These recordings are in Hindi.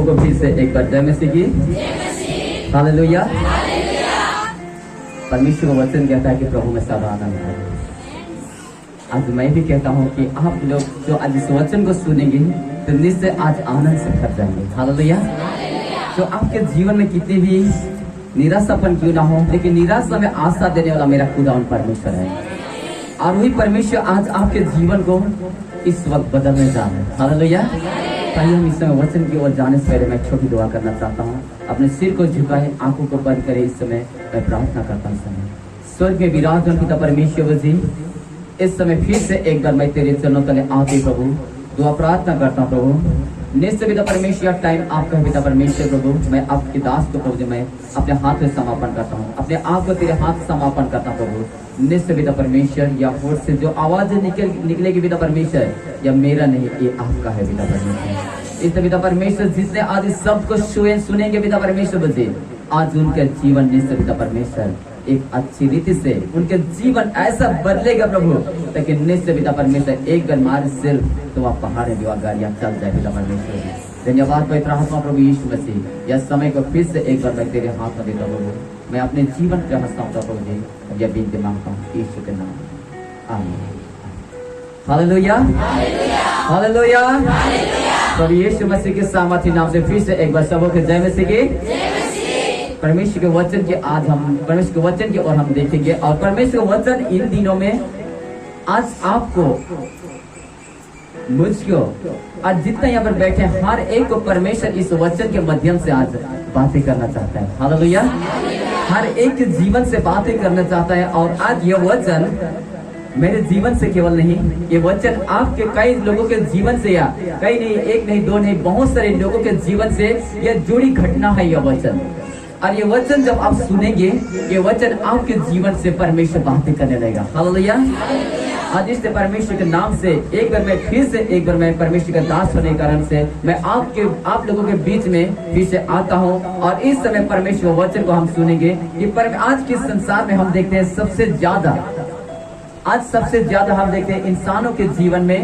प्रभु को फिर से एक बार जय मसीह की। हालेलुया। परमेश्वर का वचन कहता है कि प्रभु में सदा आनंद है। आज मैं भी कहता हूँ कि आप लोग जो आज इस वचन को सुनेंगे तो निश्चय आज आनंद से भर जाएंगे। हालेलुया। तो आपके जीवन में कितनी भी निराशापन क्यों ना हो, लेकिन निराशा में आशा देने वाला मेरा खुदावन परमेश्वर है, और वही परमेश्वर आज आपके जीवन को इस वक्त बदलने जा रहे हैं। हालेलुया। ताइए हम इस समय वचन की ओर जाने से पहले मैं छोटी दुआ करना चाहता हूँ। अपने सिर को झुकाए, आंखों को बंद करे। इस समय मैं प्रार्थना करता हूँ। समय स्वर्ग में विराजमान पिता परमेश्वर जी, इस समय फिर से एक बार मैं तेरे चरणों तले आके प्रभु दुआ प्रार्थना करता हूँ। प्रभु निश्चय पिता परमेश्वर टाइम आपका है। पिता परमेश्वर प्रभु मैं आपके दास को प्रभु मैं अपने हाथ में समापन करता हूँ, अपने आप को तेरे हाथ समापन करता हूँ। प्रभु निश्चय पिता परमेश्वर या होठ से जो आवाज निकलेगी पिता परमेश्वर, या मेरा नहीं, ये आपका है पिता परमेश्वर। इस पिता परमेश्वर जिसने आज इस सब को सुनेंगे पिता परमेश्वर जी, आज उनका जीवन निश्चय पिता परमेश्वर एक अच्छी रीति से उनके जीवन ऐसा बदलेगा प्रभु, लेकिन निश्चय पिता परमेश्वर एक बार मारे सिर तो आप पहाड़े जो गाड़ियां चल जाए पिता परमेश्वर। धन्यवाद पवित्र आत्मा प्रभु यीशु मसीह, यह समय को फिर से एक बार मैं तेरे हाथ में देता हूँ। मैं अपने जीवन के हंसता हूँ प्रभु जी, यह विनती मांगता हूँ यीशु के नाम, आमीन। Hallelujah, hallelujah. प्रभु यीशु मसीह के सामर्थी नाम से फिर से एक बार सबों के जय मसीह की। परमेश्वर के वचन के आज हम परमेश्वर के वचन की ओर हम देखेंगे, और परमेश्वर का वचन इन दिनों में आज आपको, मुझको, आज जितना यहाँ पर बैठे हर एक को परमेश्वर इस वचन के माध्यम से आज बातें करना चाहता है। हालेलुया। हर एक के जीवन से बातें करना चाहता है, और आज यह वचन मेरे जीवन से केवल नहीं, ये वचन आपके कई लोगों के जीवन से, या कई नहीं, एक नहीं, दो नहीं, बहुत सारे लोगों के जीवन से यह जुड़ी घटना है यह वचन। और ये वचन जब आप सुनेंगे, ये वचन आपके जीवन से परमेश्वर बातें करने लगेगा। हालेलुया। आज इस परमेश्वर के नाम से एक बार मैं फिर से एक बार मैं परमेश्वर का दास होने के कारण से मैं आप लोगों के बीच में फिर से आता हूँ, और इस समय परमेश्वर वचन को हम सुनेंगे कि आज के संसार में हम देखते हैं सबसे ज्यादा हम देखते हैं इंसानों के जीवन में,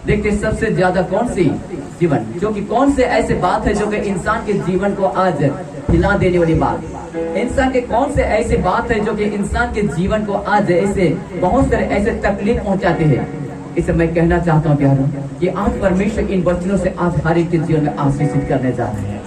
देखते सबसे ज्यादा कौन सी जीवन, जो कि कौन से ऐसे बात है जो कि इंसान के जीवन को आज हिला देने वाली बात, इंसान के कौन से ऐसे बात है जो कि इंसान के जीवन को आज ऐसे बहुत सारे ऐसे तकलीफ पहुंचाते हैं। इसे मैं कहना चाहता हूँ प्यारों कि आज परमेश्वर इन वचनों से आज हर एक के जीवन में आशीषित करने जा रहे हैं।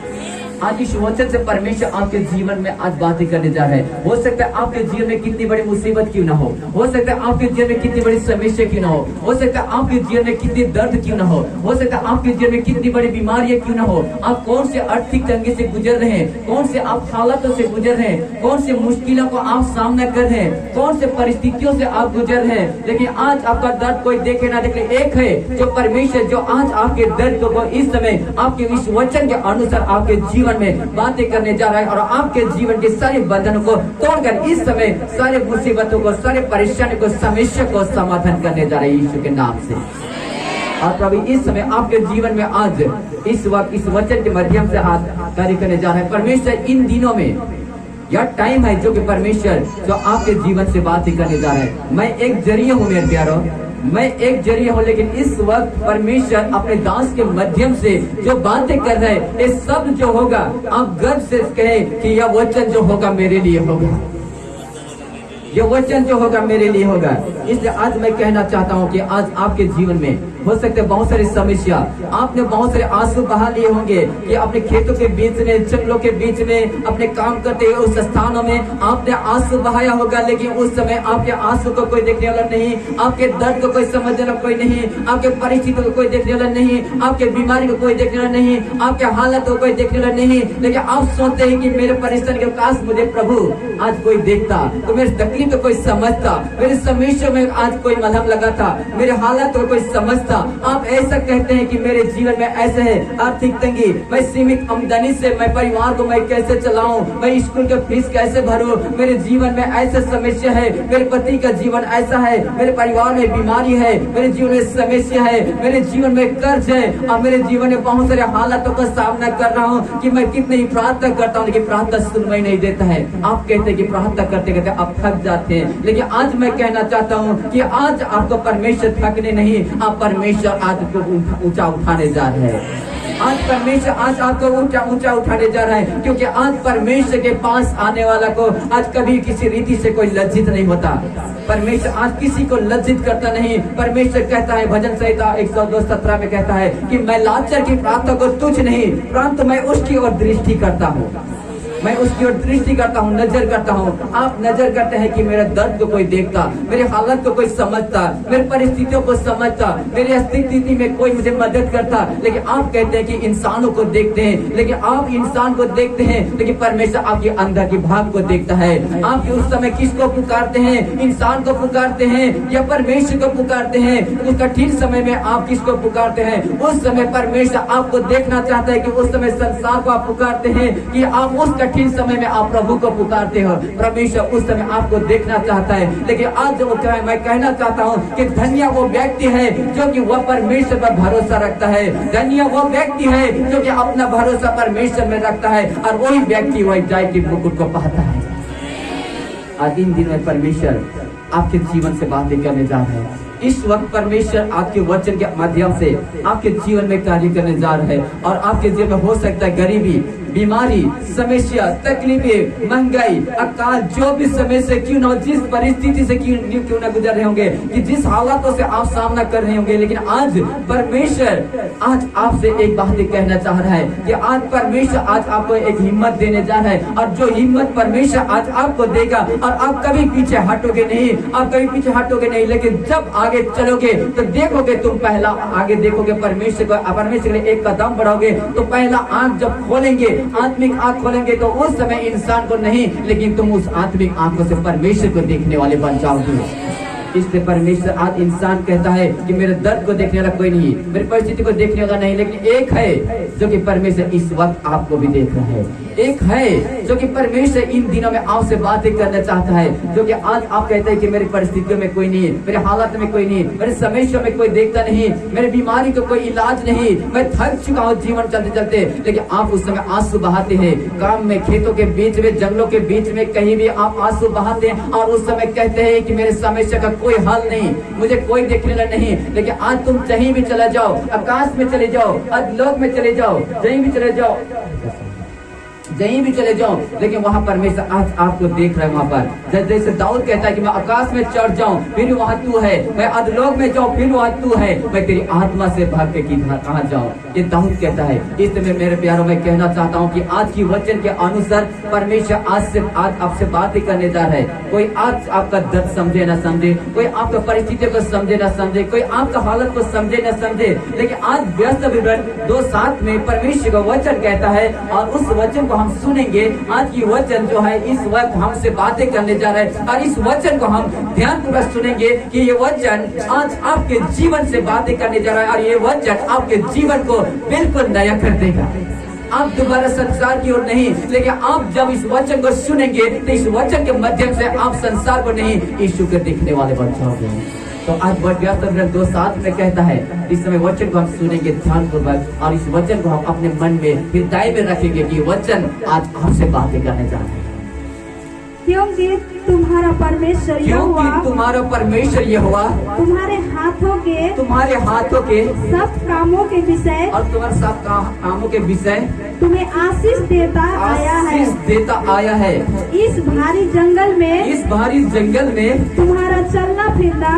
आज इस वचन से परमेश्वर आपके जीवन में आज बातें करने जा रहे हैं। हो सकता है आपके जीवन में कितनी बड़ी मुसीबत क्यों ना हो सकता है आपके जीवन में कितनी बड़ी समस्या क्यों ना हो सकता है आपके जीवन में कितनी दर्द क्यों ना हो सकता है आपके जीवन में कितनी बड़ी बीमारियां क्यों ना हो, आप कौन से आर्थिक तंगी से गुजर रहे हैं, कौन से आप हालातों से गुजर रहे हैं, कौन से मुश्किलों को आप सामना कर रहे हैं, कौन से परिस्थितियों से आप गुजर रहे हैं, लेकिन आज आपका दर्द कोई देखे ना देखे, एक है जो परमेश्वर जो आज आपके दर्द को इस समय आपके इस वचन के अनुसार आपके जीवन में बातें करने जा रहा है, और आपके जीवन के सारे बंधनों को तोड़कर इस समय सारे मुसीबतों को, सारे परेशानी को, समस्या को समाधान करने जा रहे हैं यीशु के नाम से। और प्रभु इस समय आपके जीवन में आज इस वक्त इस वचन के माध्यम से आज कार्य करने जा रहे हैं। परमेश्वर इन दिनों में यह टाइम है जो कि परमेश्वर जो आपके जीवन से बातें करने जा रहे हैं। मैं एक जरिया हूँ मेरे प्यारों, मैं एक जरिया हूँ, लेकिन इस वक्त परमेश्वर अपने दास के माध्यम से जो बातें कर रहे हैं, ये सब जो होगा आप गर्व से कहें कि यह वचन जो होगा मेरे लिए होगा, ये वचन जो होगा मेरे लिए होगा। इसलिए आज मैं कहना चाहता हूँ कि आज आपके जीवन में हो सकते हैं बहुत सारी समस्या, आपने बहुत सारे आंसू बहा लिए होंगे कि अपने खेतों के बीच में, जंगलों के बीच में, अपने काम करते हुए उस स्थानों में आपने आंसू बहाया होगा, लेकिन उस समय आपके आंसू को कोई देखने वाला नहीं, आपके दर्द को कोई समझने वाला कोई नहीं, आपके परिस्थिति को कोई देखने वाला नहीं, आपके बीमारी को कोई देखने वाला नहीं, आपके हालत को कोई देखने वाला नहीं, लेकिन आप सोचते हैं कि मेरे परेशानी के काश मुझे प्रभु आज कोई देखता, तो मेरी तकलीफ को कोई समझता, मेरे समस्या में आज कोई मलहम लगाता, मेरे हालत को कोई समझता। आप ऐसा कहते हैं कि मेरे जीवन में ऐसे है आर्थिक तंगी, मैं सीमित आमदनी से मैं परिवार को मैं कैसे चलाऊं, मैं स्कूल के फीस कैसे भरूं, मेरे जीवन में ऐसे समस्या है, मेरे पति का जीवन ऐसा है, मेरे परिवार में बीमारी है, मेरे जीवन में समस्या है, मेरे जीवन में कर्ज है, और मेरे जीवन में बहुत सारे हालातों का सामना कर रहा हूँ कि मैं कितनी ही प्रार्थना करता हूँ लेकिन प्रार्थना सुनवाई नहीं देता है। आप कहते हैं कि प्रार्थना करते करते आप थक जाते हैं, लेकिन आज मैं कहना चाहता हूँ कि आज आपको परमेश्वर थकने नहीं, आप परमेश्वर आज को ऊंचा उठाने जा रहे हैं। आज परमेश्वर आज आपको ऊंचा ऊंचा उठाने जा रहा है, क्योंकि आज परमेश्वर के पास आने वाला को आज कभी किसी रीति से कोई लज्जित नहीं होता। परमेश्वर आज किसी को लज्जित करता नहीं। परमेश्वर कहता है भजन संहिता 102:17 में कहता है कि मैं लाचार की प्रार्थना को तुच्छ नहीं, परंतु मैं उसकी ओर दृष्टि करता हूँ। मैं उसकी ओर दृष्टि करता हूँ, नजर करता हूँ। आप नजर करते हैं कि मेरे दर्द को कोई देखता, मेरे हालत को कोई समझता, मेरी परिस्थितियों को समझता, मेरी स्थिति में कोई मुझे मदद करता। लेकिन आप कहते हैं कि इंसानों को देखते हैं, लेकिन आप इंसान को देखते हैं, लेकिन परमेश्वर आपके अंदर की भाव को देखता है। आप उस समय किसको पुकारते हैं? इंसान को पुकारते हैं या परमेश्वर को पुकारते हैं? उस कठिन समय में आप किसको पुकारते हैं? उस समय परमेश्वर आपको देखना चाहता है कि उस समय संसार को आप पुकारते हैं कि आप उस कठिन समय में आप प्रभु को पुकारते हो। परमेश्वर उस समय आपको देखना चाहता है। लेकिन आज जो मैं कहना चाहता हूँ कि धन्य वो व्यक्ति है जो कि वह परमेश्वर पर भरोसा रखता है। धन्य वो व्यक्ति है जो कि अपना भरोसा परमेश्वर में रखता है, और वही व्यक्ति वही जय के मुकुट को पाता है। आज इन दिनों में परमेश्वर आपके जीवन से बातें करने जा रहे हैं। इस वक्त परमेश्वर आपके वचन के माध्यम से आपके जीवन में कार्य करने जा रहे हैं, और आपके जीवन में हो सकता है गरीबी, बीमारी, समस्या, तकलीफें, महंगाई, अकाल, जो भी समय से क्यों न, जिस परिस्थिति से क्यों न गुजर रहे होंगे, कि जिस हालातों से आप सामना कर रहे होंगे, लेकिन आज परमेश्वर आज आपसे एक बात कहना चाह रहा है कि आज परमेश्वर आज आपको एक हिम्मत देने जा रहा है, और जो हिम्मत परमेश्वर आज आपको देगा, और आप कभी पीछे हटोगे नहीं, आप कभी पीछे हटोगे नहीं। लेकिन जब आगे चलोगे तो देखोगे, तुम पहला आगे देखोगे परमेश्वर को, परमेश्वर के लिए एक कदम बढ़ाओगे, तो पहला आंख जब खोलेंगे, आत्मिक आंख खोलेंगे, तो उस समय इंसान को नहीं, लेकिन तुम उस आत्मिक आंखों से परमेश्वर को देखने वाले बन जाओगे। इसलिए परमेश्वर आज इंसान कहता है कि मेरे दर्द को देखने वाला कोई नहीं, मेरी परिस्थिति को देखने वाला नहीं, लेकिन एक है जो कि परमेश्वर इस वक्त आपको भी देख रहा है। एक है जो कि परमेश्वर इन दिनों में आपसे बातें करना चाहता है, जो कि आज आप कहते हैं कि मेरी परिस्थितियों में कोई नहीं, मेरे हालात में कोई नहीं, मेरे समस्या में कोई देखता नहीं, मेरे बीमारी को कोई इलाज नहीं, मैं थक चुका हूँ जीवन चलते चलते। लेकिन आप उस समय आंसू बहाते हैं, काम में, खेतों के बीच में, जंगलों के बीच में, कहीं भी आप आंसू बहाते हैं, और उस समय कहते हैं कि मेरे समस्या का कोई हल नहीं, मुझे कोई देखने वाला नहीं। लेकिन आज तुम कहीं भी चले जाओ, आकाश में चले जाओ, अधलोक में चले जाओ, कहीं भी चले जाओ, कहीं भी चले जाओ, लेकिन वहाँ परमेश्वर आज आपको देख रहा है। वहाँ पर जैसे दाऊद कहता है कि मैं आकाश में चढ़ जाऊं फिर वहाँ तू है, मैं अधलोक में जाऊं फिर वहाँ तू है, मैं तेरी आत्मा से भाग के कहाँ जाऊं, ये दाऊद कहता है। इसमें मेरे प्यारों में कहना चाहता हूँ कि आज की वचन के अनुसार परमेश्वर आज आपसे बातें करने जा रहा है। कोई आज आपका दर्द समझे न समझे, कोई आपका परिस्थिति को समझे न समझे, कोई आपका हालत को समझे न समझे, लेकिन आज व्यस्त विवरण 2:7 में परमेश्वर का वचन कहता है, और उस वचन को हम सुनेंगे। आज की वचन जो है इस वक्त हमसे बातें करने जा रहा है, और इस वचन को हम ध्यानपूर्वक सुनेंगे कि ये वचन आज आपके जीवन से बातें करने जा रहा है, और ये वचन आपके जीवन को बिल्कुल नया कर देगा। आप दोबारा संसार की ओर नहीं, लेकिन आप जब इस वचन को सुनेंगे तो इस वचन के माध्यम से आप संसार को नहीं, यीशु को देखने वाले बन जाओगे। तो आज व्यस्त 2:7 में कहता है, इस समय वचन को हम सुनेंगे ध्यानपूर्वक, और इस वचन को हम अपने मन में, हृदय में रखेंगे कि वचन आज आपसे बातें करने जा रहे हैं। क्योंकि तुम्हारा परमेश्वर यहोवा, तुम्हारा परमेश्वर यहोवा तुम्हारे हाथों के सब कामों के विषय, और तुम्हारे सब कामों के विषय तुम्हें आशीष देता आया है। इस भारी जंगल में तुम्हारा चलना फिरना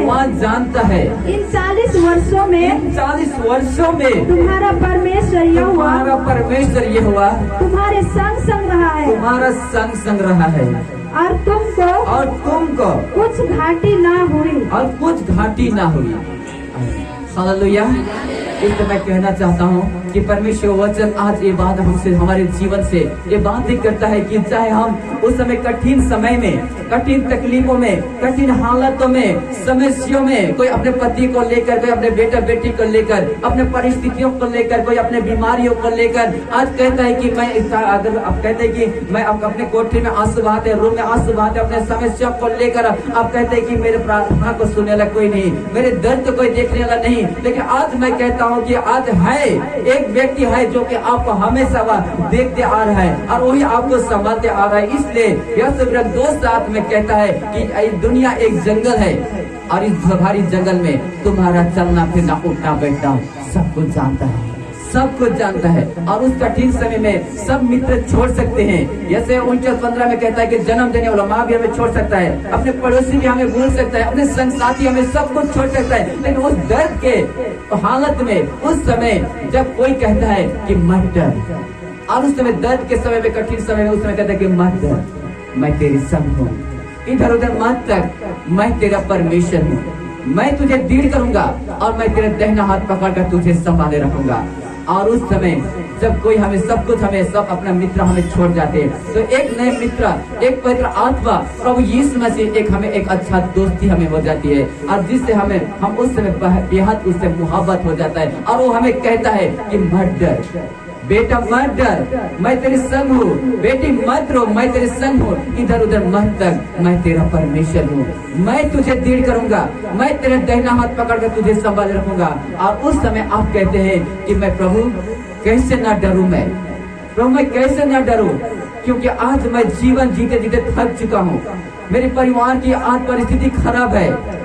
वह जानता है। इन 40 वर्षों में तुम्हारा परमेश्वर यहोवा तुम्हारे संग रहा है, और तुमको कुछ घाटी ना हुई। हालेलुया। इसलिए मैं कहना चाहता हूँ कि परमेश्वर वचन आज ये बात हमसे, हमारे जीवन से ये बात ही करता है कि चाहे हम उस समय कठिन समय में, कठिन तकलीफों में, कठिन हालातों में, समस्याओं में, कोई अपने पति को लेकर, कोई अपने बेटा बेटी को लेकर, अपने परिस्थितियों को लेकर, कोई अपने बीमारियों को लेकर आज कहता है कि मैं अगर आप कहते हैं कि मैं अपने कोठरी में आंसू बहाते, रूम में आंसू बहाते, अपने समस्या को लेकर आप कहते हैं कि मेरे प्रार्थना को सुनने वाला कोई नहीं, मेरे दर्द को कोई देखने वाला नहीं। लेकिन आज मैं कहता हूँ हूँ कि आज है एक व्यक्ति है जो कि आपको हमेशा वह देखते आ रहा है और वही आपको संभालते आ रहा है। इसलिए यह सब दोस्त साथ में कहता है कि दुनिया एक जंगल है और इस भारी जंगल में तुम्हारा चलना फिरना उठना बैठना सब कुछ जानता है, सब कुछ जानता है। और उस कठिन समय में सब मित्र छोड़ सकते हैं। जैसे 19:15 में कहता है कि जन्म देने वाला माँ भी हमें छोड़ सकता है, अपने पड़ोसी भी हमें भूल सकता है, अपने संग साथी हमें सब कुछ छोड़ सकता है। लेकिन उस दर्द के हालत में, उस समय जब कोई कहता है कि मत डर, और उस समय दर्द के समय में, कठिन समय में, उस समय कहता है कि मत डर, मैं तेरे संग हूँ, इधर उधर मत तक, मैं तेरा परमेश्वर हूँ, मैं तुझे दृढ़ करूंगा और मैं तेरे दाहिना हाथ पकड़कर तुझे संभाले रखूंगा। और उस समय जब कोई हमें सब कुछ, हमें सब अपना मित्र हमें छोड़ जाते हैं, तो एक नए मित्र, एक पवित्र आत्मा प्रभु यीशु मसीह एक हमें एक अच्छा दोस्ती हमें हो जाती है, और जिससे हम उस समय बेहद उससे मुहब्बत हो जाता है। और वो हमें कहता है कि मत डर बेटा, मत डर, मैं तेरे संग हूँ, बेटी मत रो, मैं तेरे संग हूँ, इधर उधर मत तक, मैं तेरा परमेश्वर हूँ, मैं तुझे दृढ़ करूंगा, मैं तेरे दाहिना हाथ पकड़कर तुझे संभाले रखूंगा। और उस समय आप कहते हैं कि मैं प्रभु कैसे ना डरूं, मैं प्रभु मैं कैसे ना डरूं, क्योंकि आज मैं जीवन जीते जीते थक चुका हूँ। मेरे परिवार की आज परिस्थिति खराब है,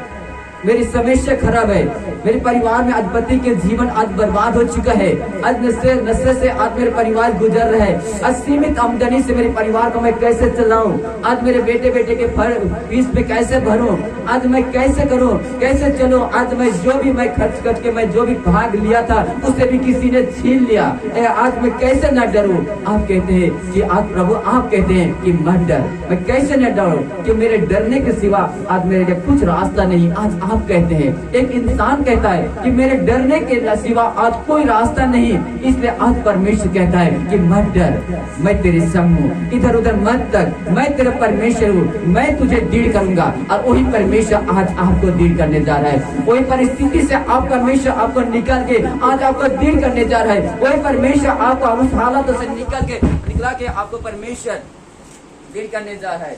मेरी समस्या खराब है, मेरे परिवार में आज पति के जीवन आज बर्बाद हो चुका है, आज नशे से आज मेरे परिवार गुजर रहा है, असीमित आमदनी से मेरे परिवार को मैं कैसे चलाऊं, आज मेरे बेटे के फीस में कैसे भरूं, आज मैं कैसे करूं, कैसे चलूं, आज मैं जो भी मैं खर्च करके मैं जो भी भाग लिया था उसे भी किसी ने छीन लिया, आज मैं कैसे न डरूं। आप कहते हैं कि आज प्रभु आप कहते हैं कि मत डर, मैं कैसे न डरूं, कि मेरे डरने के सिवा आज मेरे लिए कुछ रास्ता नहीं। आज आप कहते हैं, एक इंसान कहता है कि मेरे डरने के सिवा आज कोई रास्ता नहीं, इसलिए आज परमेश्वर कहता है कि मत डर, मैं तेरे संग हूँ, इधर उधर मत तक, मैं तेरा परमेश्वर हूँ, मैं तुझे दृढ़ करूंगा। और वही परमेश्वर आज आपको दृढ़ करने जा रहा है, वही परिस्थिति से आप परमेश्वर आपको निकाल के आज आपको दृढ़ करने जा रहा है, वही परमेश्वर आपको उस हालातों से निकला के आपको परमेश्वर दृढ़ करने जा रहा है।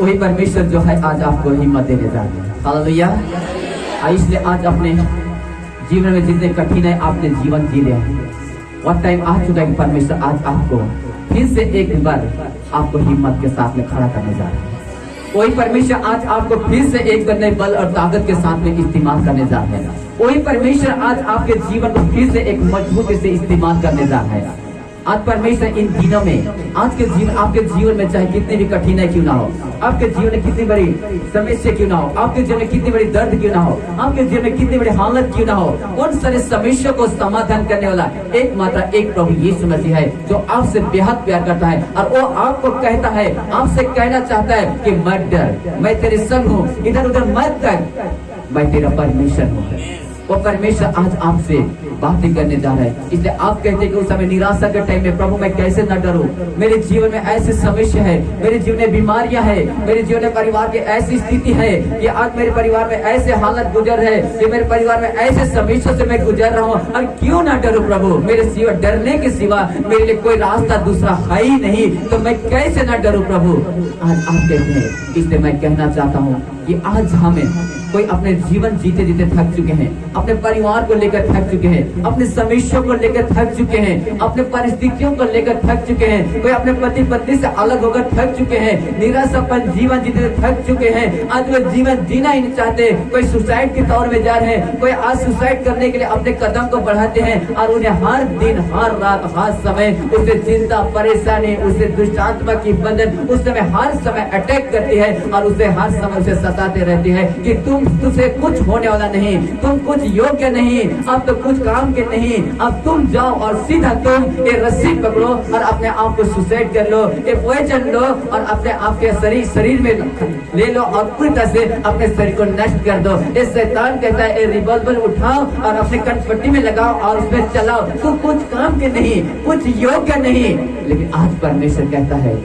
वही परमेश्वर जो है आज आपको हिम्मत देने जा रहे हैं। हालेलुया। इसलिए आज अपने जीवन में जितने कठिन है आपने जीवन जी रहे हैं, वह टाइम आ चुका है कि परमेश्वर आज आपको फिर से एक बार आपको हिम्मत के साथ में खड़ा करने जा रहे हैं। वही परमेश्वर आज आपको फिर से एक बार नए बल और ताकत के साथ में इस्तेमाल करने जा रहे हैं। वही परमेश्वर आज आपके जीवन को फिर से एक मजबूती से इस्तेमाल करने जा रहा है। आज परमेश्वर इन दिनों में आपके जीवन में चाहे कितनी भी कठिनाई क्यों ना हो, आपके जीवन में कितनी बड़ी समस्या क्यों ना हो, आपके जीवन में कितनी बड़ी दर्द क्यों ना हो, आपके जीवन में कितनी बड़ी हालत क्यों ना हो, उन सारे समस्या को समाधान करने वाला एकमात्र एक प्रभु यीशु मसीह है, जो आपसे बेहद प्यार करता है। और वो आपको कहता है, आपसे कहना चाहता है कि मत डर, मैं तेरे संग हूँ, इधर उधर मत कर, मैं तेरा परमेश्वर हूँ। वो परमेश्वर आज आपसे बातें करने जा रहा है। इसलिए आप कहते हैं कि उस समय निराशा के टाइम में प्रभु मैं कैसे न डरूं, मेरे जीवन में ऐसी समस्या है, मेरे जीवन में बीमारियां है, मेरे जीवन में परिवार की ऐसी स्थिति है कि आज मेरे परिवार में ऐसे हालत गुजर है कि मेरे परिवार में ऐसे समस्या से मैं गुजर रहा हूँ, और क्यों ना डरूं प्रभु, मेरे सिवा डरने के सिवा मेरे लिए कोई रास्ता दूसरा है ही नहीं, तो मैं कैसे न डरूं प्रभु। आज आप कहते हैं, इसलिए मैं कहना चाहता हूँ कि आज हमें कोई अपने जीवन जीते जीते थक चुके हैं, अपने परिवार को लेकर थक चुके हैं, अपने समस्याओं को लेकर थक चुके हैं, अपने परिस्थितियों को लेकर थक चुके हैं, कोई अपने पति पत्नी से अलग होकर थक चुके हैं, निराशापन जीवन जीते थक चुके हैं, आज वो जीवन जीना ही नहीं चाहते, कोई सुसाइड के तौर में जा रहे हैं, कोई आज सुसाइड करने के लिए अपने कदम को बढ़ाते हैं, और उन्हें हर दिन हर रात हर समय उसे चिंता परेशानी, उसे दुष्टात्मा की बंधन उस समय हर समय अटैक करती है, और उसे हर समय उसे सताते रहती है कि तुझसे कुछ होने वाला नहीं, तुम कुछ योग्य नहीं, अब तो कुछ काम के नहीं, अब तुम जाओ और सीधा तुम ये रस्सी पकड़ो और अपने आप को सुसाइड कर लो, ये पॉइजन लो और अपने आप के शरीर में ले लो और पूरी तरह से अपने शरीर को नष्ट कर दो। ये शैतान कहता है, ये रिवॉल्वर उठाओ और अपने कनपट्टी में लगाओ और उसमें चलाओ, तू कुछ काम के नहीं, कुछ योग्य नहीं। लेकिन आज परमेश्वर कहता है,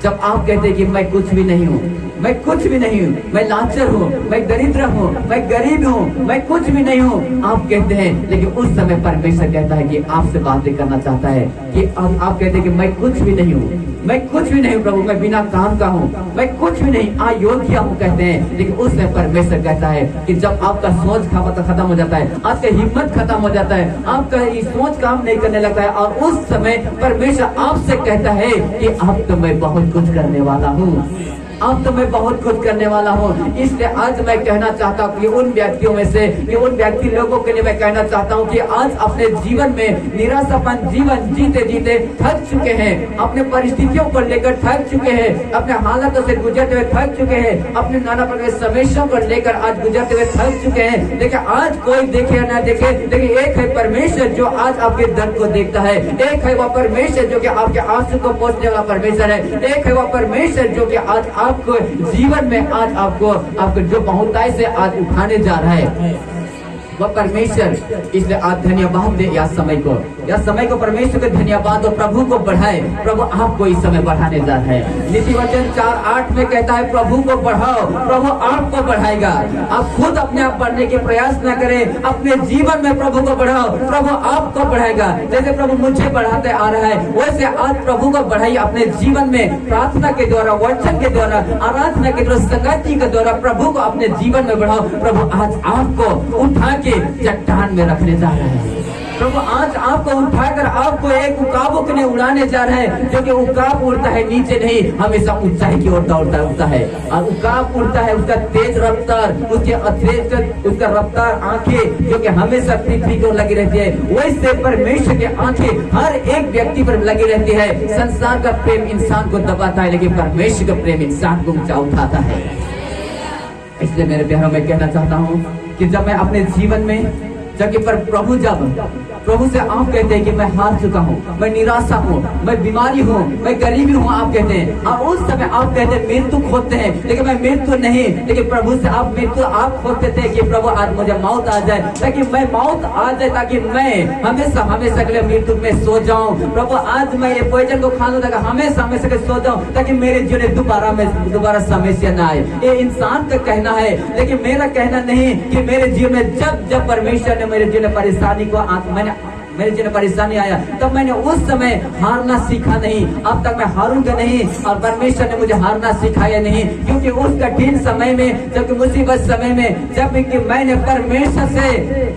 जब आप कहते हैं कि मैं कुछ भी नहीं हूँ, मैं कुछ भी नहीं हूँ, मैं लाचार हूँ, मैं दरिद्र हूँ, मैं गरीब हूँ, मैं कुछ भी नहीं हूँ, आप कहते हैं। लेकिन उस समय परमेश्वर कहता है कि आपसे बातें करना चाहता है कि आप कहते हैं कि मैं कुछ भी नहीं हूँ, मैं कुछ भी नहीं हूँ प्रभु, मैं बिना काम का हूँ, मैं कुछ भी नहीं, अयोग्य हूँ कहते हैं। लेकिन उसमें परमेश्वर कहता है कि जब आपका सोच खत्म हो जाता है, आपका हिम्मत खत्म हो जाता है, आपका ये सोच काम नहीं करने लगता है, और उस समय परमेश्वर आपसे कहता है कि अब तो मैं बहुत कुछ करने वाला हूँ, अब तो मैं बहुत कुछ करने वाला हूँ। इसलिए आज मैं कहना चाहता हूँ कि उन व्यक्तियों में से, कि उन व्यक्ति लोगों के लिए मैं कहना चाहता हूँ कि आज अपने जीवन में निराशापन जीवन जीते जीते थक चुके हैं, अपने परिस्थितियों को लेकर थक चुके हैं, अपने हालातों से गुजरते हुए थक चुके हैं, अपने नाना प्रकार की समस्याओं को लेकर आज गुजरते हुए थक चुके हैं। लेकिन आज कोई देखे या ना देखे, लेकिन एक है परमेश्वर जो आज आपके दर्द को देखता है, एक है वह परमेश्वर जो कि आपके आंसू को पोंछने वाला परमेश्वर है, एक है वह परमेश्वर जो कि आज आपको जीवन में आज आपको जो बहुतायत से आज उठाने जा रहा है, वह परमेश्वर। इसलिए आज धन्यवाद दे या समय को परमेश्वर को धन्यवाद और प्रभु को बढ़ाए। प्रभु आपको इस समय बढ़ाने जा रहा है। नीति वचन 4:8 में कहता है प्रभु को बढ़ाओ, प्रभु आपको बढ़ाएगा। आप खुद अपने आप बढ़ने के प्रयास न करें, अपने जीवन में प्रभु को बढ़ाओ, प्रभु आपको बढ़ाएगा। जैसे प्रभु मुझे बढ़ाते आ रहा है, वैसे आज प्रभु को बढ़ाइए अपने जीवन में, प्रार्थना के द्वारा, वचन के द्वारा, आराधना के द्वारा, संगति के द्वारा प्रभु को अपने जीवन में बढ़ाओ। प्रभु आज आपको उठा के चट्टान में रखने जा रहा है। प्रभु आज आपको उठाकर आपको एक उकाबों के लिए उड़ाने जा रहा है, जो कि उकाब उड़ता है नीचे नहीं, हमेशा ऊंचाई की ओर दौड़ता है। और उकाब उड़ता है, उसका तेज रफ्तार, उसका रफ्तार आंखें जो कि हमेशा पृथ्वी को लगी रहती है, वैसे परमेश्वर की आंखें हर एक व्यक्ति पर लगी रहती है। संसार का प्रेम इंसान को दबाता है, लेकिन परमेश्वर का प्रेम इंसान को ऊंचा उठाता है। इसलिए मेरे प्यारों में कहना चाहता हूँ कि जब मैं अपने जीवन में जबकि प्रभु से आप कहते हैं कि मैं हार चुका हूँ, मैं निराशा हूँ, मैं बीमारी हूँ, मैं गरीबी हूँ, आप कहते हैं, और उस समय आप कहते हैं मृत्यु खोजते हैं, लेकिन मैं मृत्यु नहीं, लेकिन प्रभु से आप मृत्यु आप खोजते थे कि प्रभु आज मुझे मौत आ जाए, ताकि मैं मौत आ जाए, ताकि मैं हमेशा के लिए मृत्यु में सो जाऊं। प्रभु आज मैं ये भोजन को खा लूं, ताकि हमेशा के सो जाऊं, ताकि मेरे जीवन दोबारा समस्या न आए। ये इंसान का कहना है, लेकिन मेरा कहना नहीं कि मेरे जीवन में जब परमेश्वर ने मेरे जीवन परेशानी को मेरे जीवन परेशानी आया, तब मैंने उस समय हारना सीखा नहीं। अब तक मैं हारूंगा नहीं, और परमेश्वर ने मुझे हारना सिखाया नहीं, क्योंकि उस कठिन समय में, जबकि मुसीबत समय में, जब कि मैंने परमेश्वर से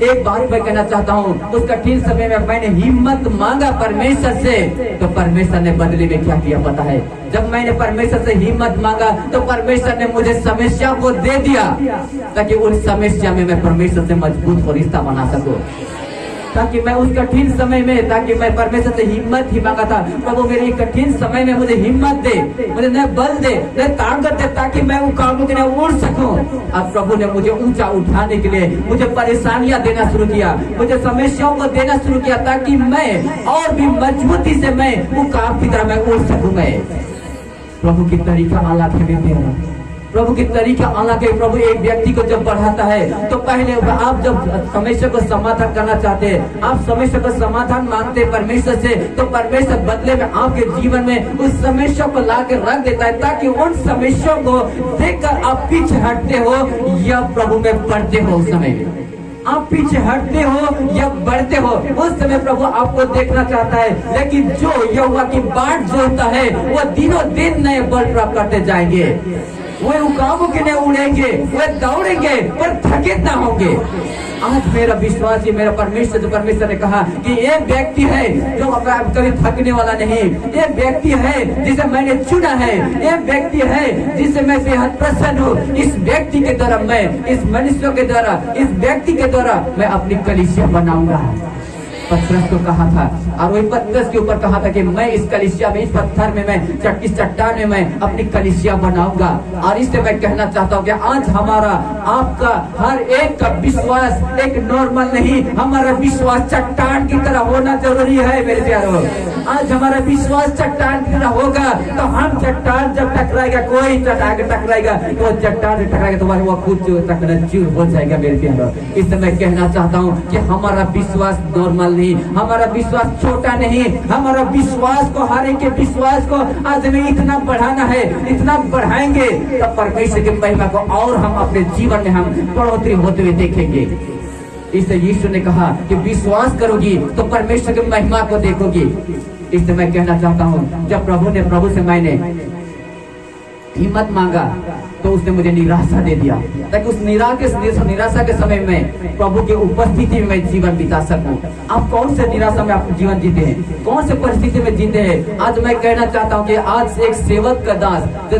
एक बात मैं कहना चाहता हूँ, उस कठिन समय में मैंने हिम्मत मांगा परमेश्वर से, तो परमेश्वर ने बदले में क्या किया पता है? जब मैंने परमेश्वर से हिम्मत मांगा, तो परमेश्वर ने मुझे समस्या को दे दिया, ताकि उस समस्या में मैं परमेश्वर से मजबूत और रिश्ता बना सकूं। ताकि मैं उस कठिन समय में, ताकि मैं परमेश्वर से हिम्मत ही मांगा था, प्रभु मेरे कठिन समय में मुझे हिम्मत दे, मुझे न बल दे, न ताकत दे, ताकि मैं उकाबों के लिए उड़ सकूं। अब प्रभु ने मुझे ऊंचा उठाने के लिए मुझे परेशानियां देना शुरू किया, मुझे समस्याओं को देना शुरू किया, ताकि मैं और भी मजबूती से मैं उकाब की तरह मैं उड़ सकूं। मैं प्रभु की तरीका अलग है, प्रभु की तरीका अलग है। प्रभु एक व्यक्ति को जब बढ़ाता है, तो पहले आप जब समस्या को समाधान करना चाहते हैं, आप समस्या को समाधान मांगते हैं परमेश्वर से, तो परमेश्वर बदले में आपके जीवन में उस समस्या को ला के रख देता है, ताकि उन समस्याओं को देखकर आप पीछे हटते हो या प्रभु में बढ़ते हो। उस समय आप पीछे हटते हो या बढ़ते हो, उस समय प्रभु आपको देखना चाहता है। लेकिन जो यहोवा की बाट जोता है, वो दिनों दिन नए बल प्राप्त करते जाएंगे, वे उकाबों के लिए उड़ेंगे, वे दौड़ेंगे पर थकित ना होंगे। आज मेरा विश्वास है, मेरा परमेश्वर ने कहा कि ये व्यक्ति है जो कभी थकने वाला नहीं, ये व्यक्ति है जिसे मैंने चुना है, ये व्यक्ति है जिसे मैं बेहद प्रसन्न हूँ। इस व्यक्ति के द्वारा मैं, इस मनुष्य के द्वारा, इस व्यक्ति के द्वारा मैं अपनी कलीसिया बनाऊंगा। पतरस को कहा था, और वही पतरस के ऊपर कहा था कि मैं इस कलीसिया में, इस पत्थर में, मैं इस चट्टान में मैं अपनी कलीसिया बनाऊंगा। और इससे मैं कहना चाहता हूँ कि आज हमारा, आपका, हर एक का विश्वास एक नॉर्मल नहीं, हमारा विश्वास चट्टान की तरह होना जरूरी है। मेरे प्यारों, आज हमारा विश्वास चट्टान की तरह होगा, तो हम चट्टान जब टकराएगा, कोई टकराएगा, तो वो चट्टान से टकराएगा तो वो खुद चूर हो जाएगा। मेरे प्यारों, इससे मैं कहना चाहता हूँ कि हमारा विश्वास नॉर्मल नहीं, हमारा विश्वास छोटा नहीं, हमारा विश्वास को, हर एक के विश्वास को आज हमें इतना बढ़ाना है, इतना बढ़ाएंगे तब परमेश्वर की महिमा को और हम अपने जीवन में हम बढ़ोतरी होते हुए देखेंगे। इसलिए यीशु ने कहा कि विश्वास करोगी तो परमेश्वर की महिमा को देखोगी। इसलिए मैं कहना चाहता हूँ, जब प्रभु से मैंने हिम्मत मांगा तो उसने मुझे निराशा दे दिया, ताकि उस निराशा के समय में प्रभु की उपस्थिति में मैं जीवन बिता सकूं। आप कौन से निराशा में आप जीवन जीते हैं, कौन से परिस्थिति में जीते हैं? आज मैं कहना चाहता हूं कि आज एक सेवक का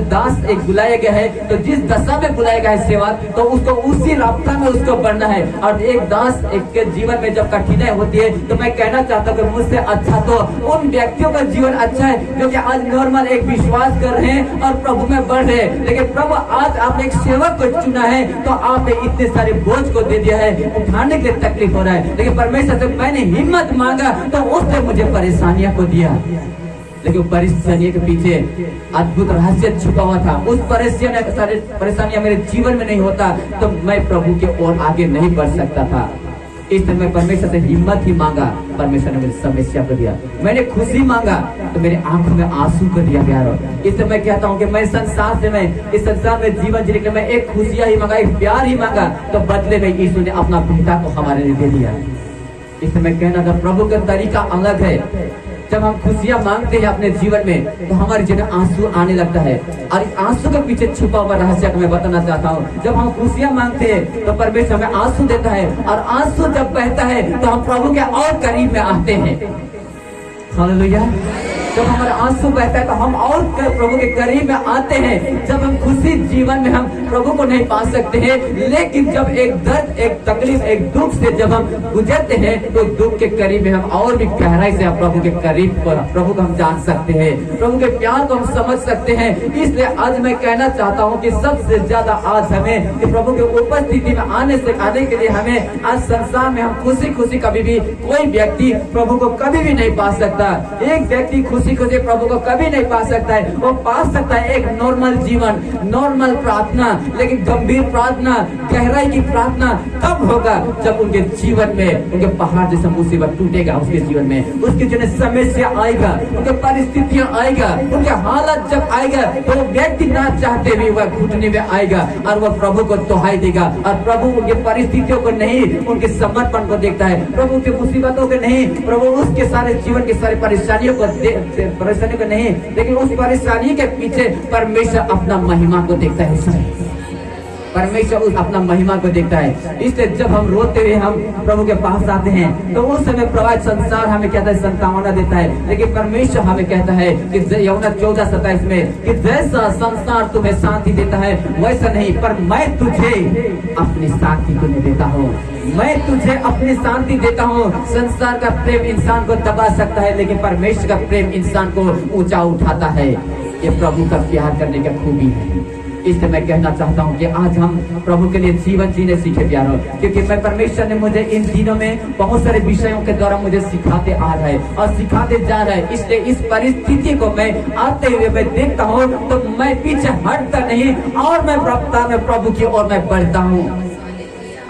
दास एक बुलाया गया है, तो जिस दशा में बुलाया गया है सेवक, तो उसको उसी रास्ता में उसको बढ़ना है। और एक दास एक के जीवन में जब कठिनाई होती है, तो मैं कहना चाहता हूँ कि मुझसे अच्छा तो उन व्यक्तियों का जीवन अच्छा है जो कि आज नॉर्मल एक विश्वास कर रहे हैं और प्रभु में बढ़ रहे हैं। लेकिन प्रभु आज आपने एक सेवक को चुना है, तो आपने इतने सारे बोझ को दे दिया है, उठाने के लिए तकलीफ हो रहा है। लेकिन परमेश्वर से मैंने हिम्मत मांगा तो उसने मुझे परेशानियां को दिया, लेकिन परेशानियों के पीछे अद्भुत रहस्य छुपा हुआ था। उस परेशानियां मेरे जीवन में नहीं होता तो मैं प्रभु के ओर आगे नहीं बढ़ सकता था। इस तरह मैं परमेश्वर से हिम्मत ही मांगा, परमेश्वर ने मेरी समस्या को दिया। मैंने खुशी मांगा तो मेरे आंखों में आंसू को दिया गया। इससे मैं कहता हूँ कि मैं इस संसार में जीवन जीने के लिए मैं एक खुशियां ही मांगा, एक प्यार ही मांगा, तो बदले में यीशु ने अपना बेटा को हमारे लिए दे दिया। इससे मैं कहना था, प्रभु का तरीका अलग है। जब हम खुशियां मांगते हैं अपने जीवन में, तो हमारे जीवन में आंसू आने लगता है। और इस आंसू के पीछे छुपा हुआ रहस्य को मैं बताना चाहता हूँ। जब हम खुशियां मांगते हैं तो परमेश्वर हमें आंसू देता है, और आंसू जब बहता है तो हम प्रभु के और करीब में आते हैं। हालेलुया। जब हमारा आंसू बहता है तो हम और प्रभु के करीब में आते हैं। जब हम खुशी जीवन में हम प्रभु को नहीं पा सकते हैं, लेकिन जब एक दर्द, एक तकलीफ, एक दुख से जब हम गुजरते हैं, तो दुख के करीब में हम और भी गहराई से प्रभु के करीब प्रभु को हम जान सकते हैं, प्रभु के प्यार को हम समझ सकते हैं। इसलिए आज मैं कहना चाहता हूँ कि सबसे ज्यादा आज हमें प्रभु के उपस्थिति में आने के लिए हमें आज संसार में हम खुशी कभी भी कोई व्यक्ति प्रभु को कभी भी नहीं पा सकता। एक व्यक्ति खुशी प्रभु को कभी नहीं पा सकता है। वो पा सकता है एक नॉर्मल जीवन, नॉर्मल प्रार्थना, लेकिन गंभीर प्रार्थना, गहराई की प्रार्थना तब होगा जब उनके जीवन में उनके पहाड़ जैसा मुसीबत टूटेगा। उसके जीवन में उसके जो समस्या आएगा, उनके परिस्थितियां आएगा, उनके हालत जब आएगा, तो वो व्यक्ति ना चाहते भी वह घुटने में आएगा और वह प्रभु को दोहाई देगा। और प्रभु उनके परिस्थितियों को नहीं, उनके समर्पण को देखता है। प्रभु की मुसीबतों को नहीं, प्रभु उसके सारे जीवन की सारी परेशानियों को नहीं, लेकिन उस परेशानी के पीछे परमेश्वर अपना महिमा को देखता है। परमेश्वर उस अपना महिमा को देखता है। इसलिए जब हम रोते हुए हम प्रभु के पास आते हैं, तो उस समय प्रभु संसार हमें कहता है संतावना देता है, लेकिन परमेश्वर हमें कहता है कि यूहन्ना 14:27 में कि जैसा संसार तुम्हें शांति देता है वैसा नहीं, पर मैं तुझे अपनी शांति को देता हूँ। मैं तुझे अपनी शांति देता हूँ। संसार का प्रेम इंसान को दबा सकता है, लेकिन परमेश्वर का प्रेम इंसान को ऊंचा उठाता है। ये प्रभु का प्यार करने की खूबी है। इसलिए मैं कहना चाहता हूँ कि आज हम प्रभु के लिए जीवन जीने सीखे प्यारों, क्योंकि मैं परमेश्वर ने मुझे इन दिनों में बहुत सारे विषयों के द्वारा मुझे सिखाते आ रहा है और सिखाते जा रहा है। इसलिए इस परिस्थिति को मैं आते हुए मैं देखता हूँ तो मैं पीछे हटता नहीं, और मैं प्रभु की ओर मैं बढ़ता हूँ,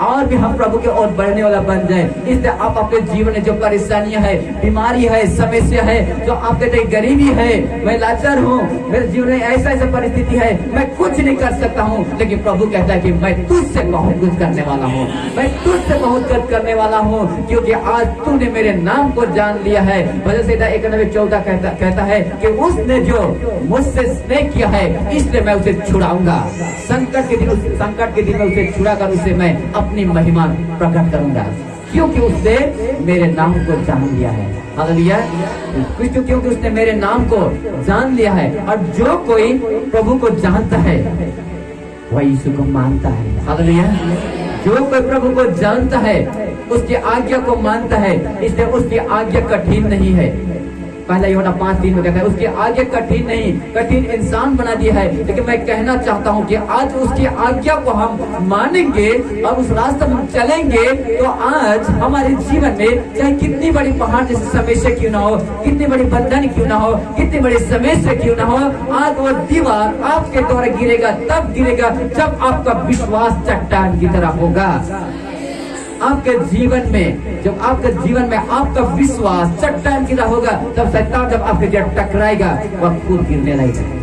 और भी हम प्रभु के ओर बढ़ने वाला बन जाए। इसलिए आप अपने जीवन में जो परेशानियां है, बीमारी है, समस्या है, जो आप कहते हैं गरीबी है, मैं लाचार हूँ, मेरे जीवन में ऐसा परिस्थिति है, मैं कुछ नहीं कर सकता हूँ, लेकिन प्रभु कहता है कि मैं तुझसे बहुत कुछ करने वाला हूँ, मैं तुझसे बहुत कुछ करने वाला हूँ, क्योंकि आज तूने मेरे नाम को जान लिया है। भजन संहिता 91:14 कहता है कि उसने जो मुझसे स्नेह किया है, इसलिए मैं उसे छुड़ाऊंगा। संकट के दिन में उसे छुड़ाकर उसे मैं अपनी महिमा प्रकट करूंगा, क्योंकि उसने मेरे नाम को जान लिया है। हालेलुया। क्योंकि उसने मेरे नाम को जान लिया है, और जो कोई प्रभु को जानता है वह यीशु को मानता है। हालेलुया। जो कोई प्रभु को जानता है उसकी आज्ञा को मानता है, इसलिए उसकी आज्ञा कठिन नहीं है। पहला यूहन्ना 5:3 में कहता है उसकी आज्ञा कठिन नहीं, कठिन इंसान बना दिया है। लेकिन मैं कहना चाहता हूँ कि आज उसकी आज्ञा को हम मानेंगे और उस रास्ते में चलेंगे, तो आज हमारे जीवन में चाहे कितनी बड़ी पहाड़ जैसी समस्या क्यों ना हो, कितनी बड़ी बंधन क्यों ना हो, कितनी बड़ी समस्या क्यों ना हो, आज वो दीवार आपके द्वारा गिरेगा, तब गिरेगा जब आपका विश्वास चट्टान की तरह होगा। आपके जीवन में, जब आपके जीवन में आपका विश्वास चट्टान की तरह होगा, तब शैतान जब आपके जब टकराएगा वह खुद गिरने लगेगा,